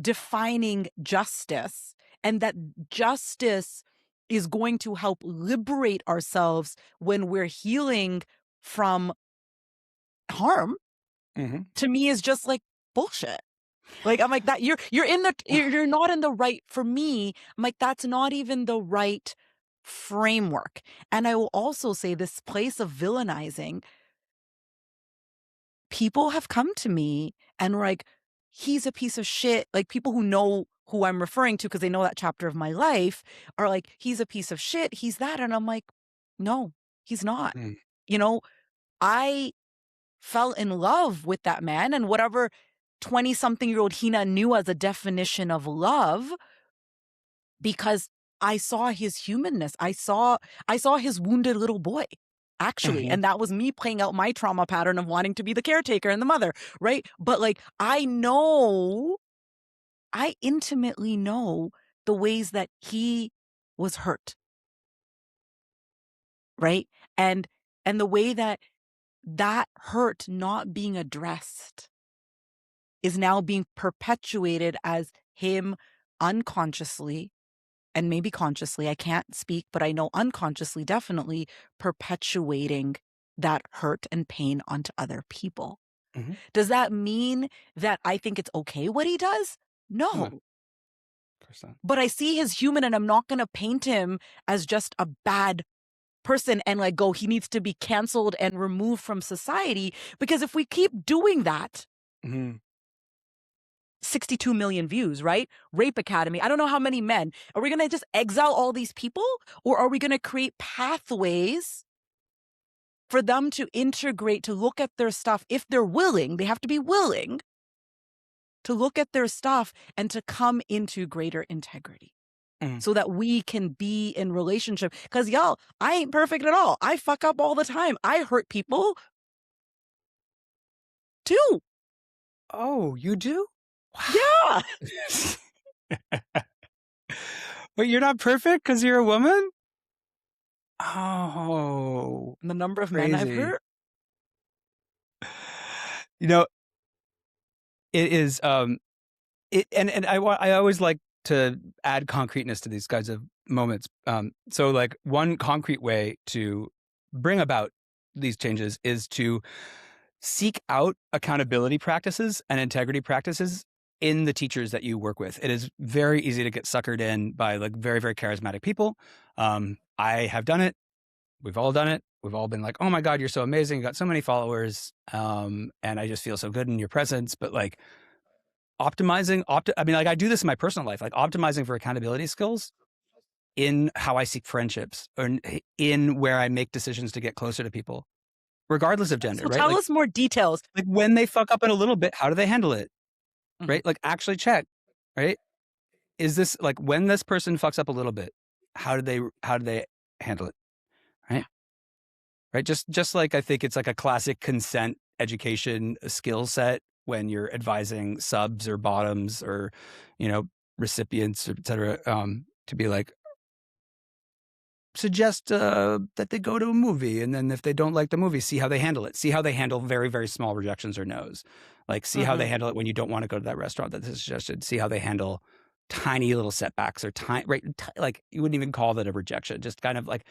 defining justice and that justice is going to help liberate ourselves when we're healing from harm Mm-hmm. to me is just like bullshit. Like I'm like that you're not in the right for me. I'm like that's not even the right framework. And I will also say this place of villainizing, people have come to me and were like, he's a piece of shit. Like people who know who I'm referring to because they know that chapter of my life are like, he's a piece of shit. He's that. And I'm like, no, he's not. Mm. You know, I fell in love with that man and whatever 20-something-year-old Heena knew as a definition of love because I saw his humanness. I saw his wounded little boy. Actually, Mm-hmm. and that was me playing out my trauma pattern of wanting to be the caretaker and the mother, right? But like I intimately know the ways that he was hurt, right? And the way that hurt not being addressed is now being perpetuated as him unconsciously and maybe consciously, I can't speak, but I know unconsciously definitely perpetuating that hurt and pain onto other people. Mm-hmm. Does that mean that I think it's okay what he does? No, No. percent. But I see his human and I'm not going to paint him as just a bad person and like go, he needs to be canceled and removed from society. Because if we keep doing that, Mm-hmm. 62 million views, right? Rape Academy. I don't know how many men. Are we going to just exile all these people? Or are we going to create pathways for them to integrate, to look at their stuff if they're willing? They have to be willing to look at their stuff and to come into greater integrity Mm-hmm. so that we can be in relationship. Because y'all, I ain't perfect at all. I fuck up all the time. I hurt people too. Oh, you do? Yeah. But you're not perfect because you're a woman? Oh, And the number of men I've crazy. hurt. You know, it is I always like to add concreteness to these kinds of moments. So like one concrete way to bring about these changes is to seek out accountability practices and integrity practices in the teachers that you work with. It is very easy to get suckered in by like very, very charismatic people. I have done it. We've all done it. We've all been like, oh my God, you're so amazing. You got so many followers. And I just feel so good in your presence. But like I mean, like I do this in my personal life, like optimizing for accountability skills in how I seek friendships or in where I make decisions to get closer to people regardless of gender, So right? tell Like us more details. when they fuck up in a little bit, how do they handle it? Mhm. Right? Like actually check, right? Is this like when this person fucks up a little bit, how do they handle it? Right? Right? Just like I think it's like a classic consent education skill set when you're advising subs or bottoms or, you know, recipients, et cetera, to be like, suggest that they go to a movie, and then if they don't like the movie, see how they handle it. See how they handle very, very small rejections or no's. Like see how they handle it when you don't want to go to that restaurant that is suggested. See how they handle tiny little setbacks or like you wouldn't even call that a rejection. Just kind of like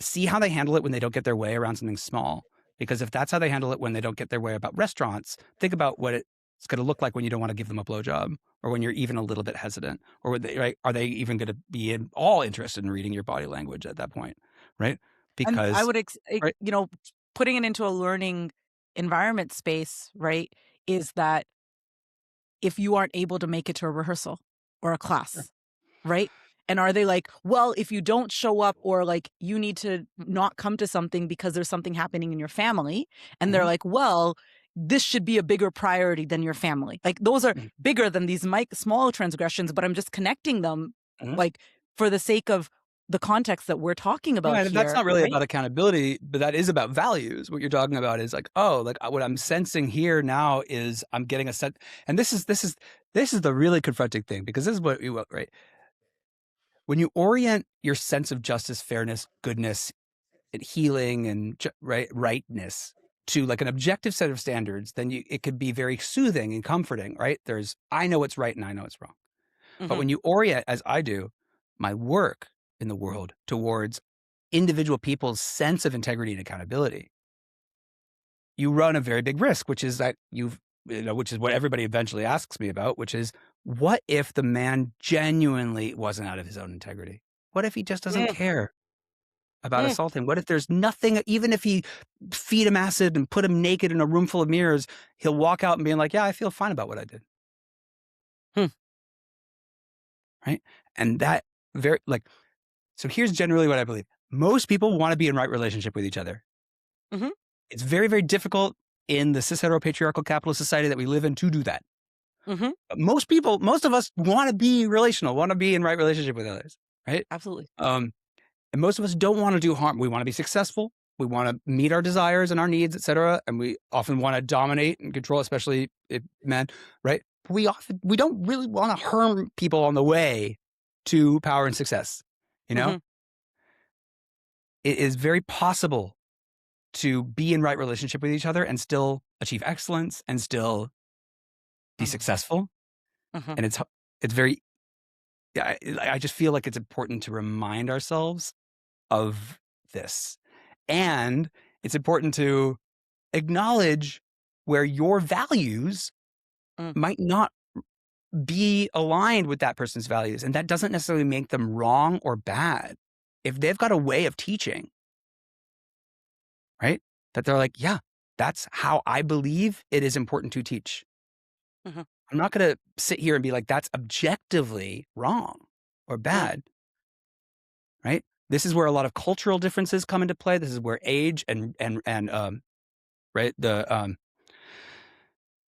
see how they handle it when they don't get their way around something small. Because if that's how they handle it when they don't get their way about restaurants, think about what it's going to look like when you don't want to give them a blowjob, or when you're even a little bit hesitant, or right, are they even going to be at all interested in reading your body language at that point, right? And I Because would, right, you know, putting it into a learning environment space, right, is that if you aren't able to make it to a rehearsal or a sure. class, right? And are they like, well, if you don't show up or like you need to not come to something because there's something happening in your family? And they're Mhm, like, well, this should be a bigger priority than your family. Like those are mhm, bigger than these small transgressions, but I'm just connecting them mhm. like for the sake of the context that we're talking about Yeah, and that's here, not really right? about accountability, but that is about values. What you're talking about is like, oh, like what I'm sensing here now is I'm getting a sense, and this is the really confronting thing, because this is what you right when you orient your sense of justice, fairness, goodness, and healing, and rightness to like an objective set of standards, then it could be very soothing and comforting, right? There's I know what's right and I know what's wrong. But Hmm. when you orient, as I do, my work in the world towards individual people's sense of integrity and accountability, you run a very big risk, which is that which is what everybody eventually asks me about, which is what if the man genuinely wasn't out of his own integrity? What if he just doesn't Mm, care about mm, assaulting? What if there's nothing, even if he feed him acid and put him naked in a room full of mirrors, he'll walk out and be like, yeah, I feel fine about what I did. mm, Right. And that very like, so here's generally what I believe. Most people want to be in right relationship with each other. mhm, It's very, very difficult in the cis heteropatriarchal capitalist society that we live in to do that. mhm. But most of us want to be relational, want to be in right relationship with others, right? Absolutely. Um, and most of us don't want to do harm. We want to be successful. We want to meet our desires and our needs, et cetera. And we often want to dominate and control, especially if men, right? But we don't really want to harm people on the way to power and success. You know, Mhm, it is very possible to be in right relationship with each other and still achieve excellence and still be mhm, successful. mhm, And it's very, yeah, I just feel like it's important to remind ourselves of this. And it's important to acknowledge where your values mm. might not be aligned with that person's values. And that doesn't necessarily make them wrong or bad. If they've got a way of teaching, right, that they're like, yeah, that's how I believe it is important to teach. Mhm, I'm not going to sit here and be like, that's objectively wrong or mm, bad, right? This is where a lot of cultural differences come into play. This is where age and right, the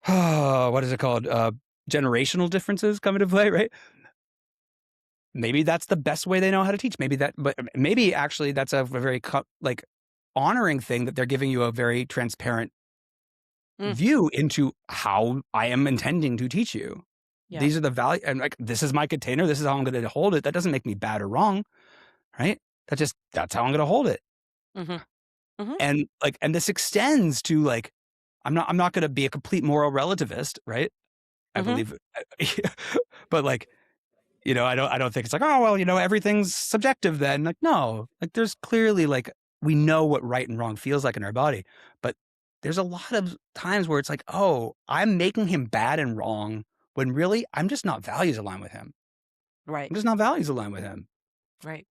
what is it called? Generational differences come into play, right? Maybe that's the best way they know how to teach. But maybe actually that's a very like honoring thing that they're giving you a very transparent mm. view into how I am intending to teach you. Yeah. These are the value, and like this is my container. This is how I'm going to hold it. That doesn't make me bad or wrong, right? That's how I'm going to hold it. Mhm, mhm, And this extends to like I'm not going to be a complete moral relativist, right? I mhm. believe, but like I don't think it's like, oh well, everything's subjective then. Like no, like there's clearly like we know what right and wrong feels like in our body, but there's a lot of times where it's like, oh, I'm making him bad and wrong when really I'm just not values aligned with him. Right, I'm just not values aligned with him. right,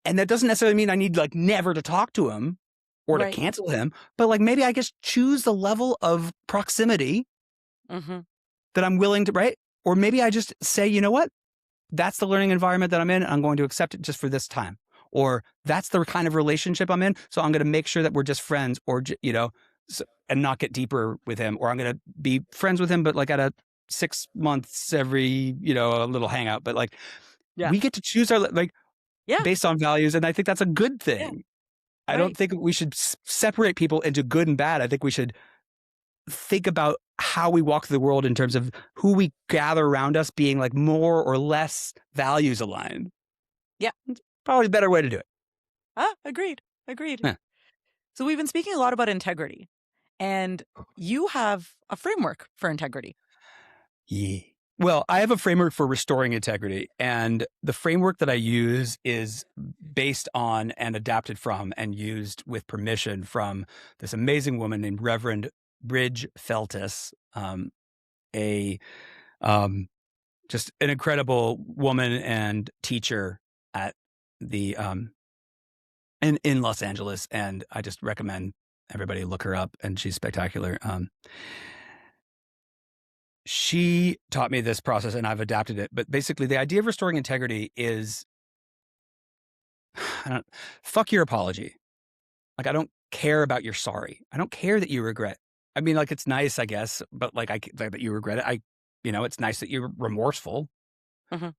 And that doesn't necessarily mean I need like never to talk to him or to right. cancel him, but like maybe I just choose the level of proximity Mhm, that I'm willing to, right? Or maybe I just say, you know what? That's the learning environment that I'm in. I'm going to accept it just for this time. or that's the kind of relationship I'm in. So I'm going to make sure that we're just friends, or, and not get deeper with him, or I'm going to be friends with him, but like at a 6 months every, a little hangout. But like, Yeah. we get to choose our, like, Yeah. based on values. And I think that's a good Yeah. thing. I don't Right. think we should separate people into good and bad. I think we should think about how we walk through the world in terms of who we gather around us being like more or less values aligned. Yeah. It's probably a better way to do it. Agreed. Agreed. Yeah. So we've been speaking a lot about integrity, and you have a framework for integrity. Yeah. Well, I have a framework for restoring integrity, and the framework that I use is based on and adapted from and used with permission from this amazing woman named Reverend Bridge Feltis, a just an incredible woman and teacher at the in Los Angeles, and I just recommend everybody look her up, and she's spectacular. She taught me this process and I've adapted it. But basically, the idea of restoring integrity is fuck your apology. Like, I don't care about your sorry. I don't care that you regret. I mean, like, it's nice, I guess, but like, that you regret it. It's nice that you're remorseful. Mhm.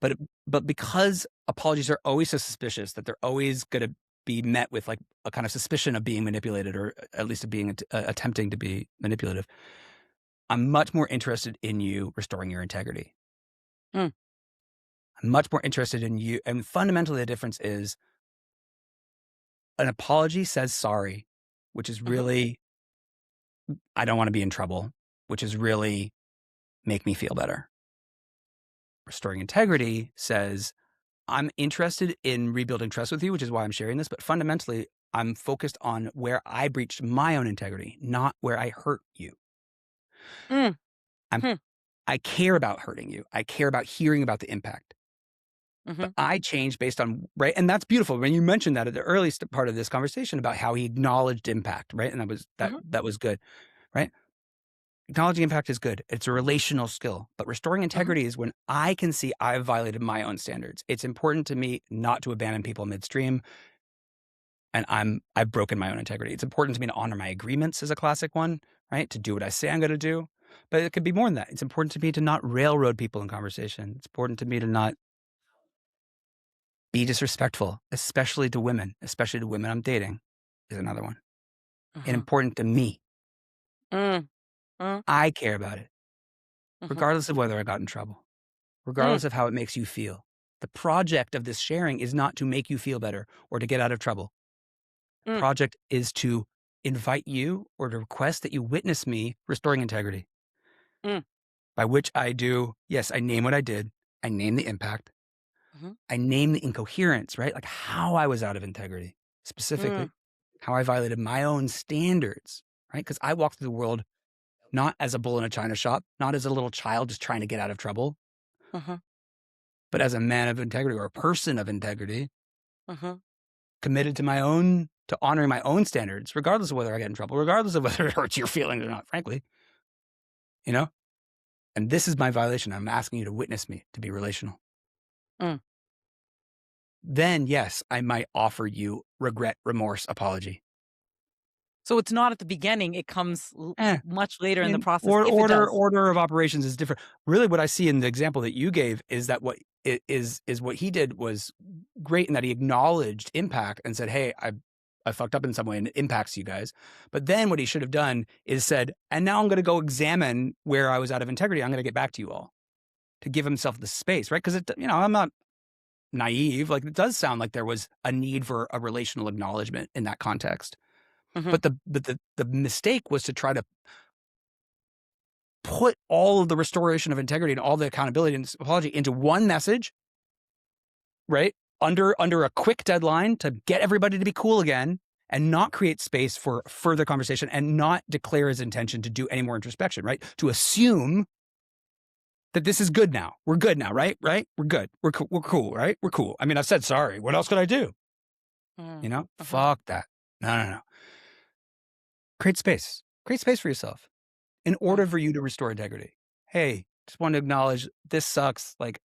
But because apologies are always so suspicious that they're always going to be met with like a kind of suspicion of being manipulated, or at least of being attempting to be manipulative, I'm much more interested in you restoring your integrity. Mm. I'm much more interested in you. And fundamentally, the difference is an apology says sorry, which is Mhm. really, I don't want to be in trouble, which is really make me feel better. Restoring integrity says, I'm interested in rebuilding trust with you, which is why I'm sharing this. But fundamentally, I'm focused on where I breached my own integrity, not where I hurt you. Mm. I'm, Hmm. I care about hurting you. I care about hearing about the impact. But Mhm. I changed based on, right? And that's beautiful. When you mentioned that at the early part of this conversation about how he acknowledged impact, right? And Mhm. that was good, right? Acknowledging impact is good. It's a relational skill. But restoring Mhm. integrity is when I can see I've violated my own standards. It's important to me not to abandon people midstream, and I've broken my own integrity. It's important to me to honor my agreements, is a classic one, right? To do what I say I'm going to do. But it could be more than that. It's important to me to not railroad people in conversation. It's important to me to not be disrespectful, especially to women I'm dating, is another one. And Mhm. important to me. Mm. Mm. I care about it, Mhm. regardless of whether I got in trouble, Mm. regardless of how it makes you feel. The project of this sharing is not to make you feel better or to get out of trouble. The Mm. project is to invite you or to request that you witness me restoring integrity, Mm. by which I do, yes, I name what I did. I name the impact. Mhm. I name the incoherence, right? Like how I was out of integrity, Mm. specifically how I violated my own standards, right? Because I walk through the world not as a bull in a china shop, not as a little child just trying to get out of trouble, Mhm. but as a man of integrity or a person of integrity, Mhm. committed to honoring my own standards, regardless of whether I get in trouble, regardless of whether it hurts your feelings or not, frankly, you know? And this is my violation. I'm asking you to witness me, to be relational. Mm. Then, yes, I might offer you regret, remorse, apology. So it's not at the beginning, it comes Eh, much later in the in process, if it does. order of operations is different. Really, what I see in the example that you gave is that what he did was great in that he acknowledged impact and said, "Hey, I fucked up in some way and it impacts you guys." But then what he should have done is said, "And now I'm going to go examine where I was out of integrity. I'm going to get back to you all," to give himself the space, right? Because I'm not naive. Like, it does sound like there was a need for a relational acknowledgement in that context. Mhm. But the mistake was to try to put all of the restoration of integrity and all the accountability and apology into one message, right? Under a quick deadline to get everybody to be cool again, and not create space for further conversation and not declare his intention to do any more introspection, right? To assume that this is good now. We're good now, right? Right? We're good. We're cool, right? We're cool. I mean, I've said sorry. What else could I do? Mm. Mhm. Fuck that. No. Create space. Create space for yourself in order Mm. for you to restore integrity. Hey, just want to acknowledge this sucks. Like,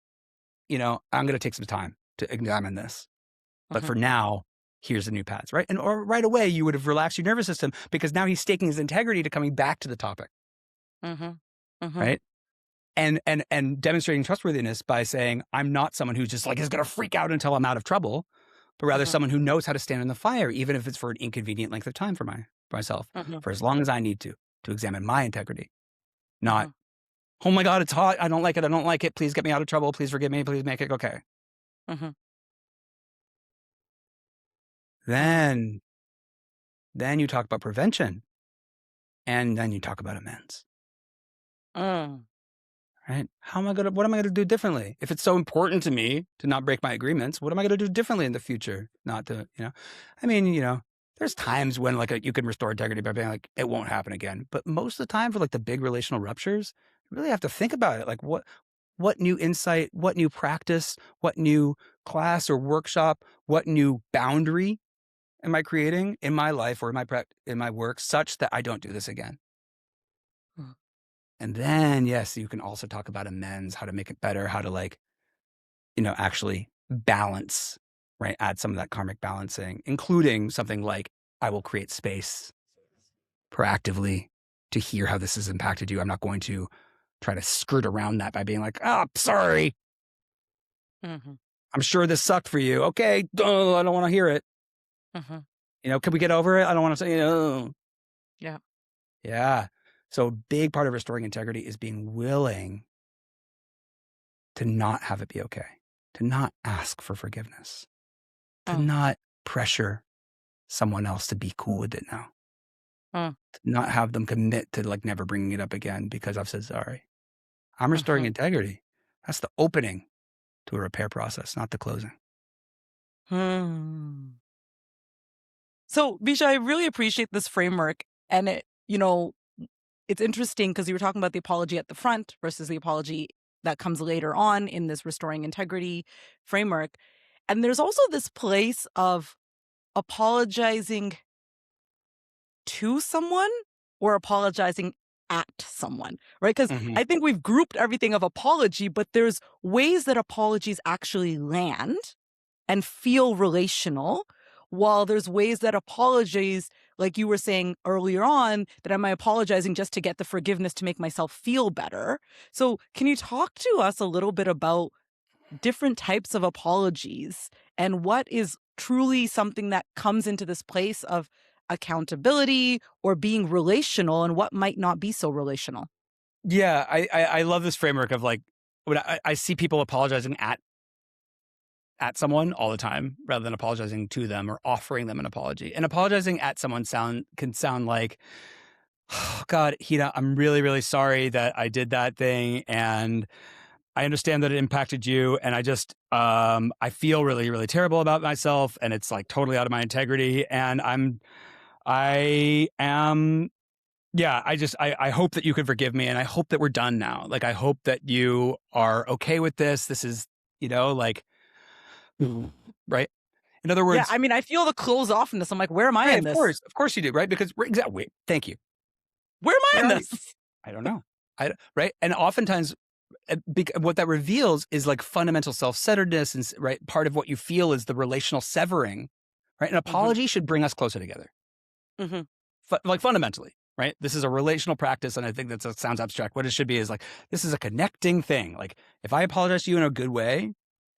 I'm going to take some time to examine this. But Mhm. for now, here's the new paths, right? And or right away, you would have relaxed your nervous system because now he's staking his integrity to coming back to the topic, Mhm. Mhm. right? And demonstrating trustworthiness by saying, I'm not someone who's just like is gonna freak out until I'm out of trouble, but rather Mhm. someone who knows how to stand in the fire, even if it's for an inconvenient length of time for myself, Mhm. for as long as I need to examine my integrity. Not, Mhm. oh my God, it's hot. I don't like it. I don't like it. Please get me out of trouble. Please forgive me. Please make it okay. Mhm. Mm. Then you talk about prevention and then you talk about amends. Mm. Right? What am I gonna do differently? If it's so important to me to not break my agreements, what am I gonna do differently in the future? Not to, I mean, there's times when like you can restore integrity by being like, it won't happen again. But most of the time for like the big relational ruptures, you really have to think about it. Like what new insight, what new practice, what new class or workshop, what new boundary am I creating in my life or in my work such that I don't do this again? Mm. And then, yes, you can also talk about amends, how to make it better, how to like, actually balance, right? Add some of that karmic balancing, including something like I will create space proactively to hear how this has impacted you. I'm not going to try to skirt around that by being like, oh, sorry. Mhm. I'm sure this sucked for you. Okay. I don't want to hear it. Mhm. Can we get over it? I don't want to say, Yeah. yeah. So a big part of restoring integrity is being willing to not have it be okay, to not ask for forgiveness, to Mm. not pressure someone else to be cool with it now, Mm. to not have them commit to like never bringing it up again because I've said sorry. I'm restoring Mhm. integrity. That's the opening to a repair process, not the closing. Hmm. So, Mischa, I really appreciate this framework. And it's interesting because you were talking about the apology at the front versus the apology that comes later on in this restoring integrity framework. And there's also this place of apologizing to someone or apologizing at someone, right? Because Mhm. I think we've grouped everything of apology, but there's ways that apologies actually land and feel relational, while there's ways that apologies, like you were saying earlier on, that am I apologizing just to get the forgiveness to make myself feel better? So, can you talk to us a little bit about different types of apologies and what is truly something that comes into this place of accountability or being relational and what might not be so relational? Yeah, I love this framework of like when I see people apologizing at someone all the time rather than apologizing to them or offering them an apology. And apologizing at someone can sound like, oh, God, Heena, I'm really, really sorry that I did that thing. And I understand that it impacted you. And I feel really, really terrible about myself. And it's like totally out of my integrity. And I am, yeah, I hope that you can forgive me. And I hope that we're done now. Like, I hope that you are okay with this. This is, like, right. In other Yeah, words, I mean, I feel the close offness. I'm like, where am I right, in this? of course you do, right? Because exactly, wait, thank you. Where am I Where in are you? this? I don't know. Right, and oftentimes, what that reveals is like fundamental self-centeredness, and right, part of what you feel is the relational severing, right? An Hmm. apology should bring us closer together, Hmm. like fundamentally, right? This is a relational practice, and I think that sounds abstract. What it should be is like this is a connecting thing. Like if I apologize to you in a good way,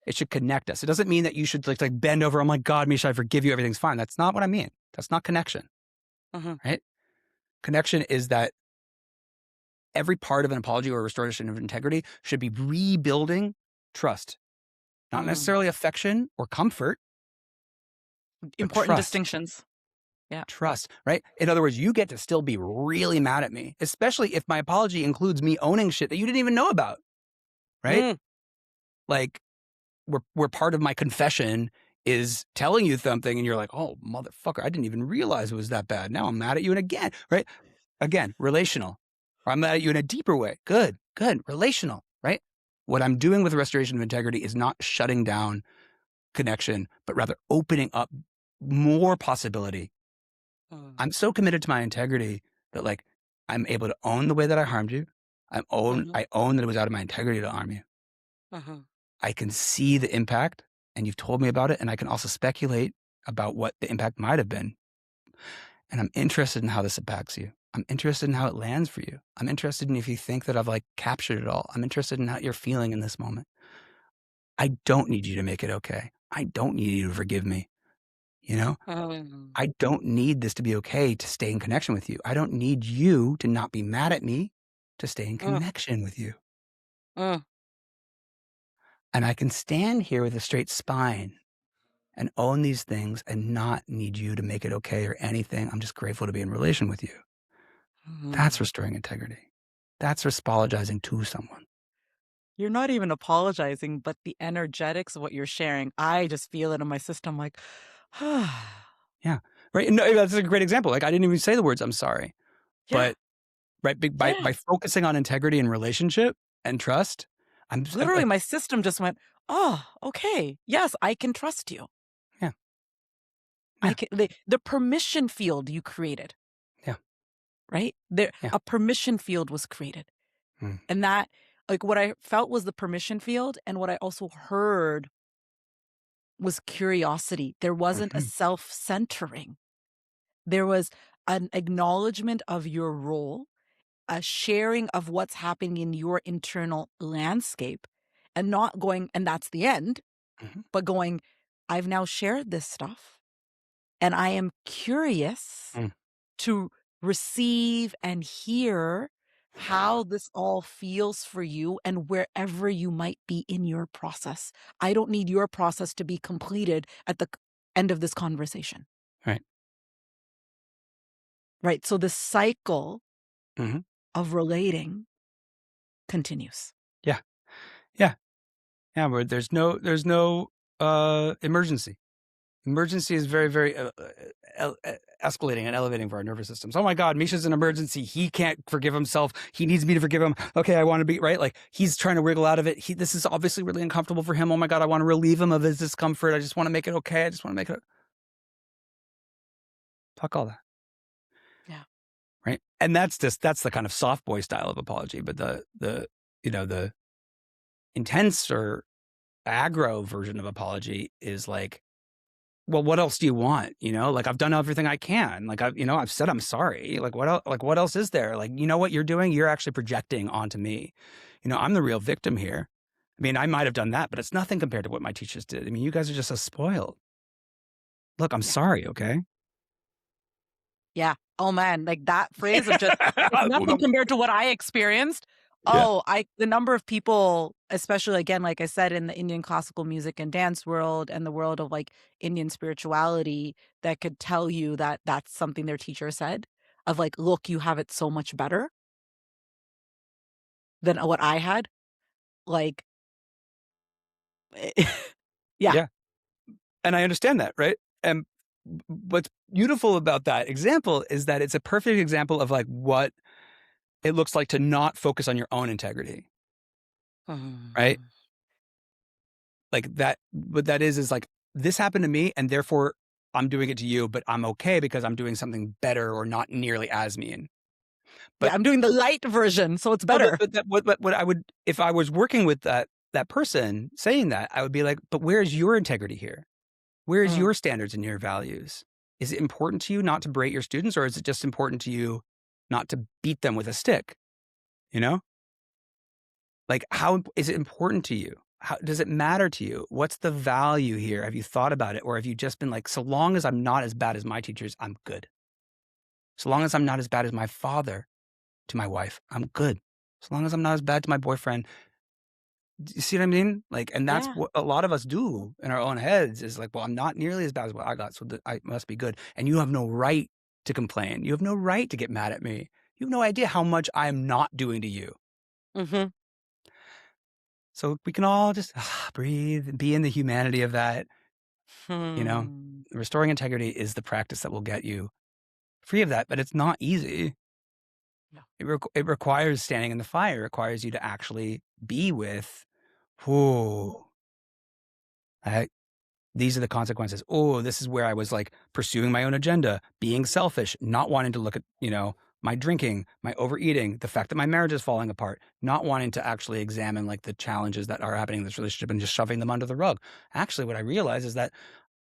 it should connect us. It doesn't mean that you should like bend over. Oh my God, Mischa, I forgive you. Everything's fine. That's not what I mean. That's not connection, Hmm. right? Connection is that every part of an apology or restoration of integrity should be rebuilding trust, not Mm. necessarily affection or comfort, but Important trust. distinctions. Yeah. Trust, right? In other words, you get to still be really mad at me, especially if my apology includes me owning shit that you didn't even know about, right? Mm. Like where part of my confession is telling you something and you're like, oh, motherfucker, I didn't even realize it was that bad. Now I'm mad at you. And again, right? Again, relational. Or I'm mad at you in a deeper way. Good, relational, right? What I'm doing with restoration of integrity is not shutting down connection, but rather opening up more possibility. Mm. I'm so committed to my integrity that like I'm able to own the way that I harmed you. Mhm. I own that it was out of my integrity to harm you. Mhm. I can see the impact and you've told me about it, and I can also speculate about what the impact might have been. And I'm interested in how this impacts you. I'm interested in how it lands for you. I'm interested in if you think that I've like captured it all. I'm interested in how you're feeling in this moment. I don't need you to make it okay. I don't need you to forgive me. You know, Mm. I don't need this to be okay to stay in connection with you. I don't need you to not be mad at me to stay in Mm. connection with you. Mm. And I can stand here with a straight spine and own these things and not need you to make it okay or anything. I'm just grateful to be in relation with you. That's Mm. restoring integrity. That's apologizing to someone. You're not even apologizing, but the energetics of what you're sharing, I just feel it in my system like, Yeah. Right. No, that's a great example. Like I didn't even say the words, I'm sorry, yeah, but right. yeah. By focusing on integrity and relationship and trust, I'm Literally, like, my system just went, oh, okay. Yes, I can trust you. yeah, I yeah, can, the permission field you created, yeah, right? There, yeah. a permission field was created. Mm, And that, like, what I felt was the permission field. And what I also heard was curiosity. There wasn't a mhm, self centering, there was an acknowledgement of your role, a sharing of what's happening in your internal landscape, and not going, and that's the end, mhm, but going, I've now shared this stuff and I am curious mm, to receive and hear how this all feels for you and wherever you might be in your process. I don't need your process to be completed at the end of this conversation, right. right? So the cycle Mhm, of relating continues. yeah, yeah, yeah. Where there's no emergency. Emergency is very, very escalating and elevating for our nervous systems. Oh my God, Misha's an emergency. He can't forgive himself. He needs me to forgive him. Okay, I want to be right. Like he's trying to wriggle out of it. This is obviously really uncomfortable for him. Oh my God, I want to relieve him of his discomfort. I just want to make it okay. I just want to make it. Fuck all that, Yeah. right? And that's the kind of soft boy style of apology. But the intense or aggro version of apology is like, well, what else do you want? Like I've done everything I can. Like I've said I'm sorry. Like what else? Like what else is there? Like you know what you're doing? You're actually projecting onto me. I'm the real victim here. I mean, I might have done that, but it's nothing compared to what my teachers did. I mean, you guys are just so spoiled. Look, I'm Yeah. sorry. Okay. Yeah. Oh man, like that phrase of just, it's nothing compared to what I experienced. Yeah. Oh, the number of people, especially again, like I said, in the Indian classical music and dance world and the world of like Indian spirituality, that could tell you that that's something their teacher said, of like, look, you have it so much better than what I had. Like, yeah, Yeah. And I understand that, right? And what's beautiful about that example is that it's a perfect example of like what it looks like to not focus on your own integrity, right? Mhm. Like that, what that is like, this happened to me and therefore I'm doing it to you, but I'm okay because I'm doing something better or not nearly as mean. Yeah, But I'm doing the light version, so it's well, better. what I would, if I was working with that person saying that, I would be like, but where's your integrity here? Where's Mm. your standards and your values? Is it important to you not to berate your students, or is it just important to you not to beat them with a stick? You know, like how is it important to you? How does it matter to you? What's the value here? Have you thought about it? Or have you just been like, so long as I'm not as bad as my teachers, I'm good. So long as I'm not as bad as my father to my wife, I'm good. So long as I'm not as bad to my boyfriend. You see what I mean? Like, and that's Yeah. what a lot of us do in our own heads is like, well, I'm not nearly as bad as what I got. So I must be good. And you have no right to complain. You have no right to get mad at me. You have no idea how much I am not doing to you. Mhm. So we can all just breathe and be in the humanity of that. Hmm. Restoring integrity is the practice that will get you free of that, but it's not easy. No. It requires standing in the fire. It requires you to actually be with, whoo, I, these are the consequences. Oh, this is where I was like pursuing my own agenda, being selfish, not wanting to look at, my drinking, my overeating, the fact that my marriage is falling apart, not wanting to actually examine like the challenges that are happening in this relationship and just shoving them under the rug. Actually, what I realized is that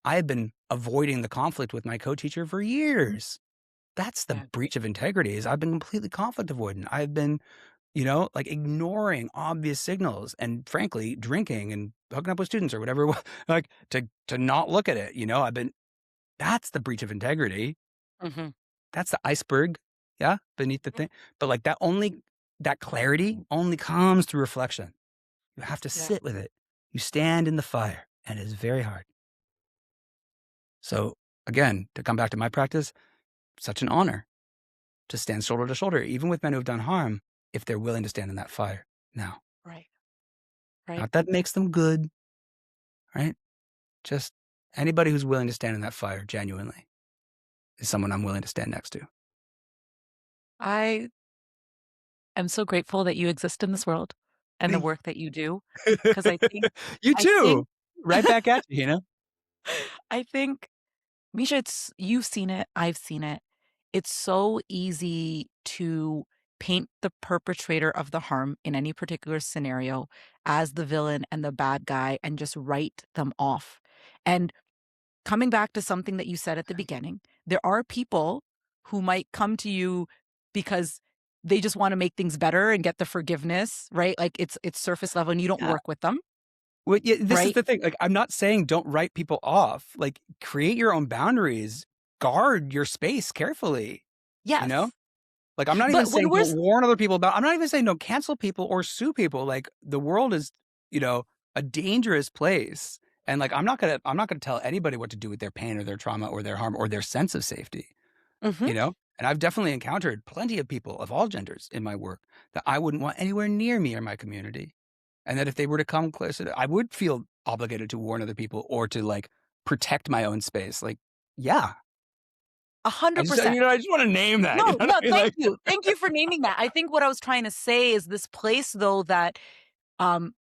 I had been avoiding the conflict with my co-teacher for years. That's the Yeah. breach of integrity is I've been completely conflict avoidant. I've been, like ignoring obvious signals and frankly, drinking and hooking up with students or whatever, like to not look at it. That's the breach of integrity. Hmm. That's the iceberg. Yeah. Beneath the thing. But like that clarity only comes through reflection. You have to Yeah. sit with it. You stand in the fire and it is very hard. So again, to come back to my practice, such an honor to stand shoulder to shoulder, even with men who have done harm, if they're willing to stand in that fire. Now, Right. Right. not that makes them good, right? Just anybody who's willing to stand in that fire genuinely is someone I'm willing to stand next to. I am so grateful that you exist in this world and the Thank work that you do, you. because You I think too. Right back at you, Heena. I think, Misha, you've seen it, I've seen it. It's so easy to paint the perpetrator of the harm in any particular scenario as the villain and the bad guy and just write them off. And coming back to something that you said at the beginning, there are people who might come to you because they just want to make things better and get the forgiveness, right? Like it's surface level and you don't Yeah. work with them, Well, yeah, this is right? the thing. Like, I'm not saying don't write people off. Like, create your own boundaries. Guard your space carefully. You know, Yes. like I'm not even But when saying we're don't warn other people about. I'm not even saying don't cancel people or sue people. Like the world is, a dangerous place, and like I'm not gonna tell anybody what to do with their pain or their trauma or their harm or their sense of safety. Mhm. And I've definitely encountered plenty of people of all genders in my work that I wouldn't want anywhere near me or my community. And that if they were to come closer I would feel obligated to warn other people or to like protect my own space. Like, yeah, I just, 100%. I just want to name that. You No, know what no, I mean? thank Like, you. Thank you for naming that. I think what I was trying to say is this place though that and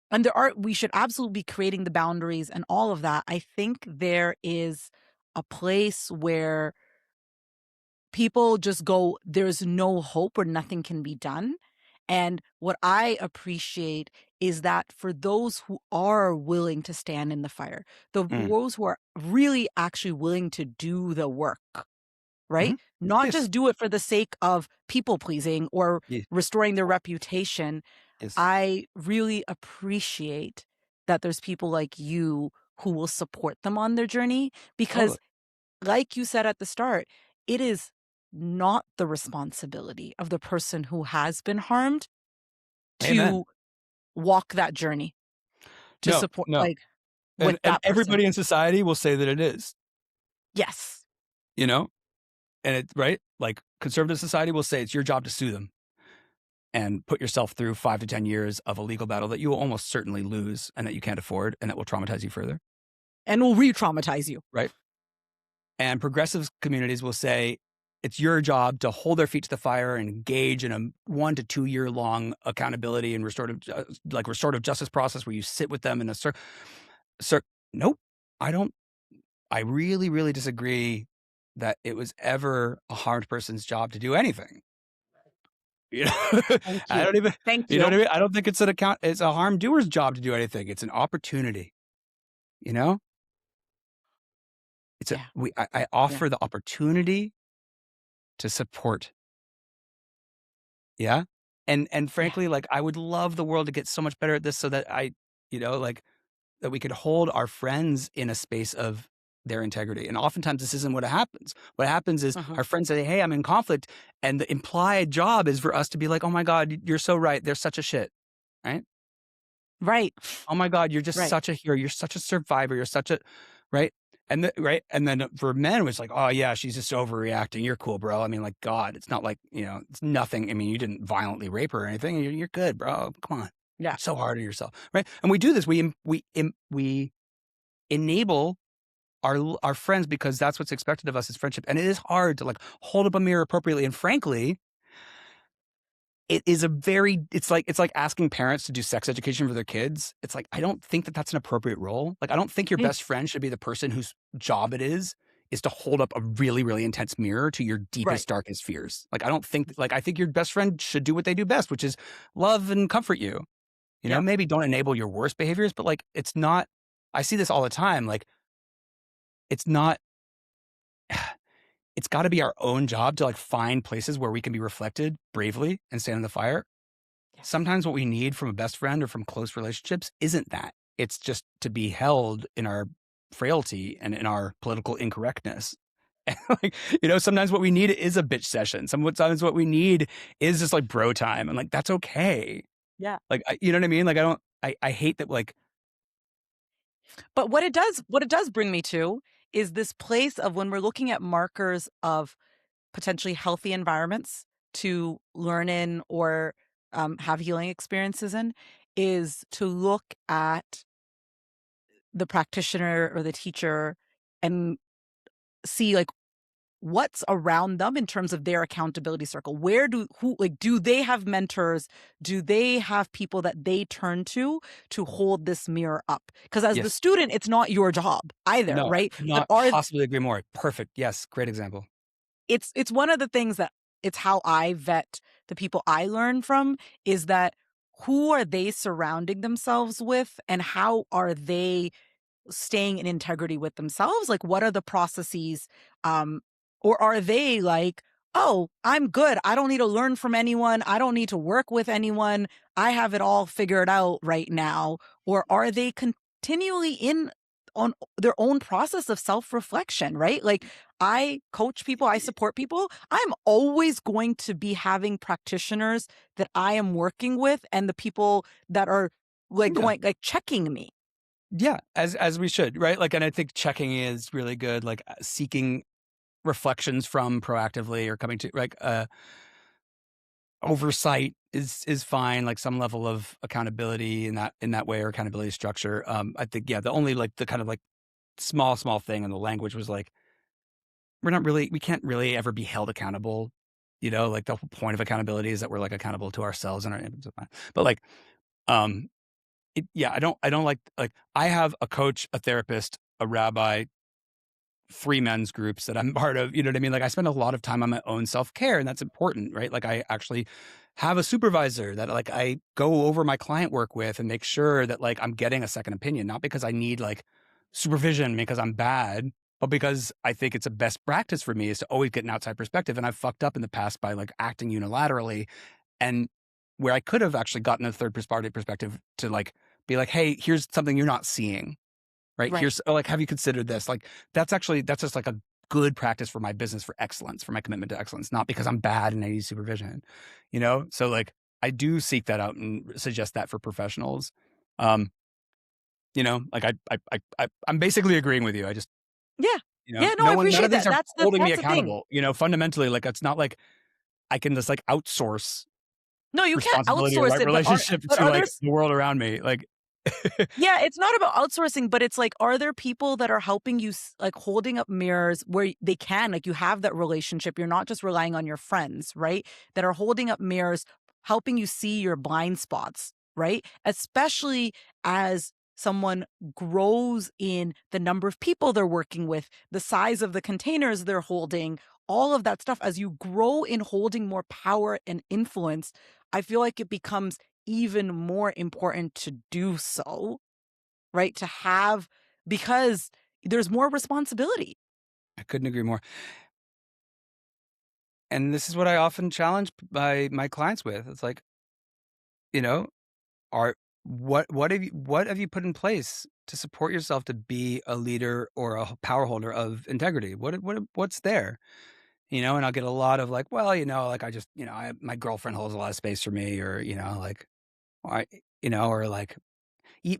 we should absolutely be creating the boundaries and all of that. I think there is a place where people just go, there's no hope or nothing can be done. And what I appreciate is that for those who are willing to stand in the fire, mm, those who are really actually willing to do the work, right? mhm. Not Yes, just do it for the sake of people pleasing or yes, restoring their reputation. yes, I really appreciate that there's people like you who will support them on their journey totally. because, like you said at the start, it is not the responsibility of the person who has been harmed Amen. to walk that journey to No, support, no. like with And that person. everybody in society will say that it is, Yes. you know, and it, right? Like conservative society will say it's your job to sue them and put yourself through 5 to 10 years of a legal battle that you will almost certainly lose and that you can't afford and that will traumatize you further. And will re traumatize you. Right. And progressive communities will say it's your job to hold their feet to the fire and engage in a 1 to 2 year long accountability and restorative justice process where you sit with them in a circle. Nope. I don't. I really, really disagree that it was ever a harmed person's job to do anything. You know, Thank I you. don't even. Thank You know you. what I mean? I don't think it's It's a harm doer's job to do anything. It's an opportunity. You know, Yeah. I Yeah. offer the opportunity to support. Yeah. And Yeah. frankly, like I would love the world to get so much better at this so that like that we could hold our friends in a space of their integrity. And oftentimes this isn't what happens. What happens is Mhm. our friends say, "Hey, I'm in conflict." And the implied job is for us to be like, "Oh my God, you're so right. They're such a shit." Right? Right. "Oh my God, you're just Right. such a hero. You're such a survivor. You're such a," right? Right. And then for men, it's like, "Oh yeah, she's just overreacting. You're cool, bro. I mean, like, God, it's not like, it's nothing. I mean, you didn't violently rape her or anything. You're good, bro. Come on. Yeah. It's so hard on yourself." Right. And we do this. We enable our friends because that's what's expected of us as friendship. And it is hard to like hold up a mirror appropriately. And frankly, it's like asking parents to do sex education for their kids. It's like, I don't think that that's an appropriate role. Like, I don't think your Mm. best friend should be the person whose job it is is to hold up a really, really intense mirror to your Right. deepest, darkest fears. Like, I don't think like, I think your best friend should do what they do best, which is love and comfort you. You know, Yep. maybe don't enable your worst behaviors, but, like, it's not I see this all the time, like, it's not it's gotta be our own job to, like, find places where we can be reflected bravely and stand in the fire. Yes. Sometimes what we need from a best friend or from close relationships isn't that. It's just to be held in our frailty and in our political incorrectness. And, like, sometimes what we need is a bitch session. Sometimes what we need is just, like, bro time, and, like, that's okay. Yeah. Like, you know what I mean? Like, I hate that, like But what it does bring me to is this place of when we're looking at markers of potentially healthy environments to learn in or have healing experiences in, is to look at the practitioner or the teacher and see like what's around them in terms of their accountability circle. Do they have mentors? Do they have people that they turn to hold this mirror up? Because as the yes. student, it's not your job either, No, I right? could But not are possibly agree more. Perfect. Yes, great example. it's one of the things that it's how I vet the people I learn from, is that who are they surrounding themselves with and how are they staying in integrity with themselves? Like, what are the processes? Um, or are they like, oh, I'm good. I don't need to learn from anyone. I don't need to work with anyone. I have it all figured out right now. Or are they continually in on their own process of self-reflection, right? Like, I coach people, I support people. I'm always going to be having practitioners that I am working with and the people that are like Yeah. going like checking me. Yeah, as we should, right? Like, and I think checking is really good, like, seeking reflections from proactively or coming to like, oversight is fine, like, some level of accountability in that way or accountability structure. I think, yeah, the only, like, the kind of, like, small thing in the language was, like, we can't really ever be held accountable, like, the whole point of accountability is that we're, like, accountable to ourselves and our but, like, um, yeah, I don't like, I have a coach, a therapist, a rabbi, 3 men's groups that I'm part of, you know what I mean? Like, I spend a lot of time on my own self-care, and that's important, right? Like, I actually have a supervisor that, like, I go over my client work with and make sure that, like, I'm getting a second opinion, not because I need, like, supervision because I'm bad, but because I think it's a best practice for me is to always get an outside perspective, and I've fucked up in the past by, like, acting unilaterally, and where I could have actually gotten a third party perspective to, like, be like, "Hey, here's something you're not seeing." Right? Right. Here's like, have you considered this? Like, that's just like a good practice for my business, for excellence, for my commitment to excellence, not because I'm bad and I need supervision, So, like, I do seek that out and suggest that for professionals. Um, like, I'm basically agreeing with you. I just, Yeah. Yeah, no, I none appreciate of these that. are That's the holding me that's the thing. accountable, fundamentally. Like, it's not like I can just, like, outsource No, you can't responsibility or outsource right it, relationship but to, are there like, s the world around me. Like, yeah, it's not about outsourcing, but it's like, are there people that are helping you like, holding up mirrors where they can like, you have that relationship, you're not just relying on your friends, right? That are holding up mirrors, helping you see your blind spots, right? Especially as someone grows in the number of people they're working with, the size of the containers they're holding, all of that stuff. As you grow in holding more power and influence, I feel like it becomes even more important to do so, right? To have, because there's more responsibility. I couldn't agree more. And this is what I often challenge my clients with. It's like, you know, are what have you put in place to support yourself to be a leader or a power holder of integrity? What's there? And I'll get a lot of like, well, like I just, my girlfriend holds a lot of space for me, or like, I, or like,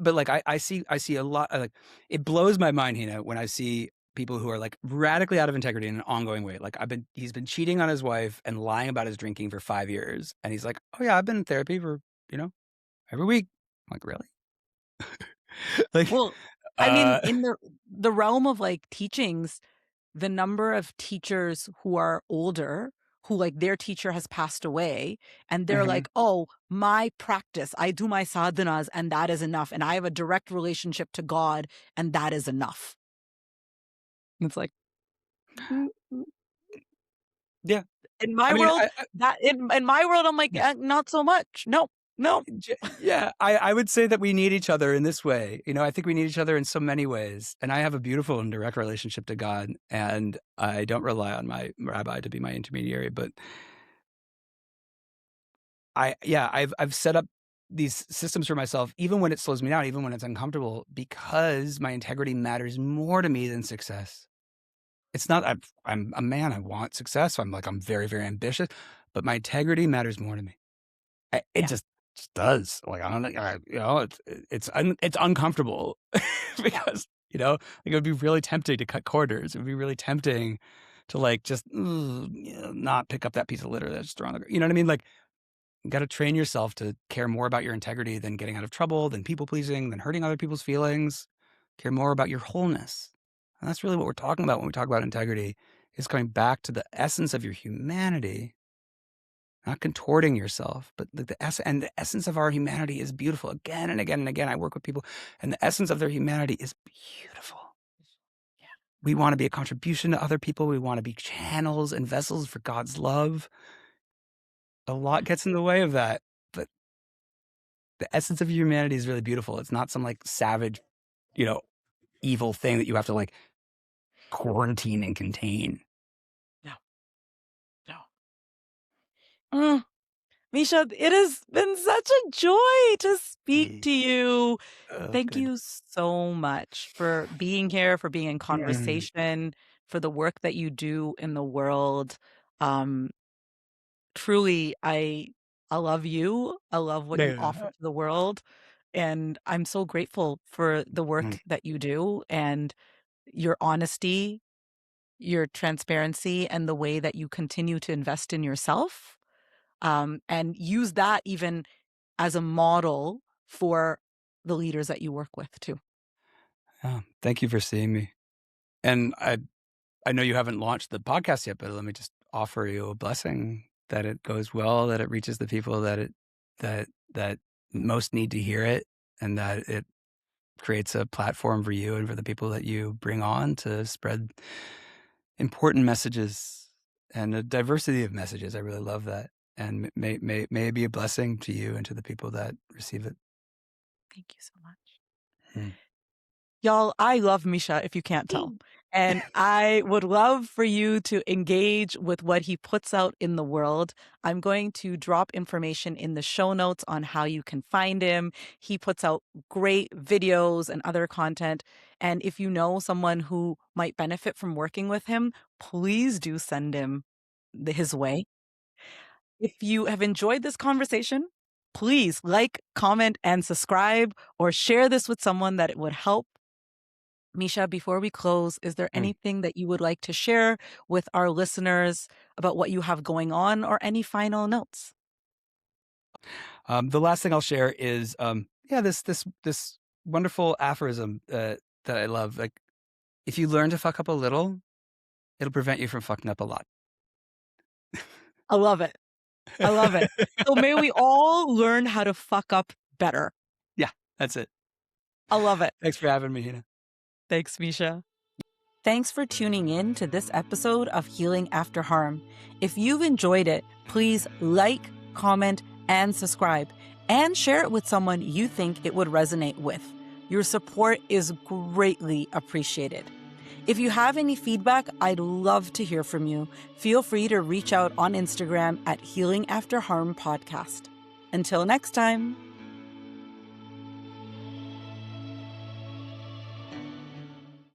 but like I see a lot like it blows my mind, when I see people who are like radically out of integrity in an ongoing way. Like he's been cheating on his wife and lying about his drinking for 5 years, and he's like, oh yeah, I've been in therapy for every week. I'm like, really? Like, Well, I mean, uh, in the realm of like teachings, the number of teachers who are older, who like their teacher has passed away, and they're mhm. like, oh, my practice, I do my sadhanas and that is enough. And I have a direct relationship to God and that is enough. It's like, Mm, mm. Yeah. In my I mean, world, in my world, I'm like, yeah. not so much. No, no. Yeah, I would say that we need each other in this way. I think we need each other in so many ways. And I have a beautiful and direct relationship to God, and I don't rely on my rabbi to be my intermediary. But I've set up these systems for myself, even when it slows me down, even when it's uncomfortable, because my integrity matters more to me than success. It's not I'm a man. I want success. I'm very, very ambitious, but my integrity matters more to me. It Yeah, just does. Like, I don't know, it's uncomfortable yeah, because, it would be really tempting to cut corners. It would be really tempting to, like, just, not pick up that piece of litter that's thrown on the you know what I mean? Like, you gotta train yourself to care more about your integrity than getting out of trouble, than people pleasing, than hurting other people's feelings. Care more about your wholeness. And that's really what we're talking about when we talk about integrity, is coming back to the essence of your humanity, not contorting yourself, but the essence of our humanity is beautiful. Again and again and again, I work with people, and the essence of their humanity is beautiful. yeah. We want to be a contribution to other people. We want to be channels and vessels for God's love. A lot gets in the way of that, but the essence of your humanity is really beautiful. It's not some, like, savage, you know, evil thing that you have to, like, quarantine and contain. No, no. Mm. Misha, it has been such a joy to speak Yeah. to you. Oh, Thank good. you so much for being here, for being in Mm. conversation, for the work that you do in the world. Um, Truly, I love you. I love what you offer Yeah. to the world, and I'm so grateful for the Mm. work that you do and your honesty, your transparency, and the way that you continue to invest in yourself, and use that even as a model for the leaders that you work with too. Yeah. Thank you for seeing me. And I know you haven't launched the podcast yet, but let me just offer you a blessing that it goes well, that it reaches the people that most need to hear it, and that it creates a platform for you and for the people that you bring on to spread important messages and a diversity of messages. I really love that. And may it be a blessing to you and to the people that receive it. Thank you so much. Mm. Y'all, I love Misha, if you can't tell. And I would love for you to engage with what he puts out in the world. I'm going to drop information in the show notes on how you can find him. He puts out great videos and other content. And if you know someone who might benefit from working with him, please do send him his way. If you have enjoyed this conversation, please like, comment, and subscribe, or share this with someone that it would help. Misha, before we close, is there Mm. anything that you would like to share with our listeners about what you have going on, or any final notes? The last thing I'll share is, this wonderful aphorism that I love. Like, if you learn to fuck up a little, it'll prevent you from fucking up a lot. I love it. I love it. So may we all learn how to fuck up better. Yeah, that's it. I love it. Thanks for having me, Heena. Thanks, Misha. Thanks for tuning in to this episode of Healing After Harm. If you've enjoyed it, please like, comment, and subscribe, and share it with someone you think it would resonate with. Your support is greatly appreciated. If you have any feedback, I'd love to hear from you. Feel free to reach out on Instagram at Healing After Harm Podcast. Until next time.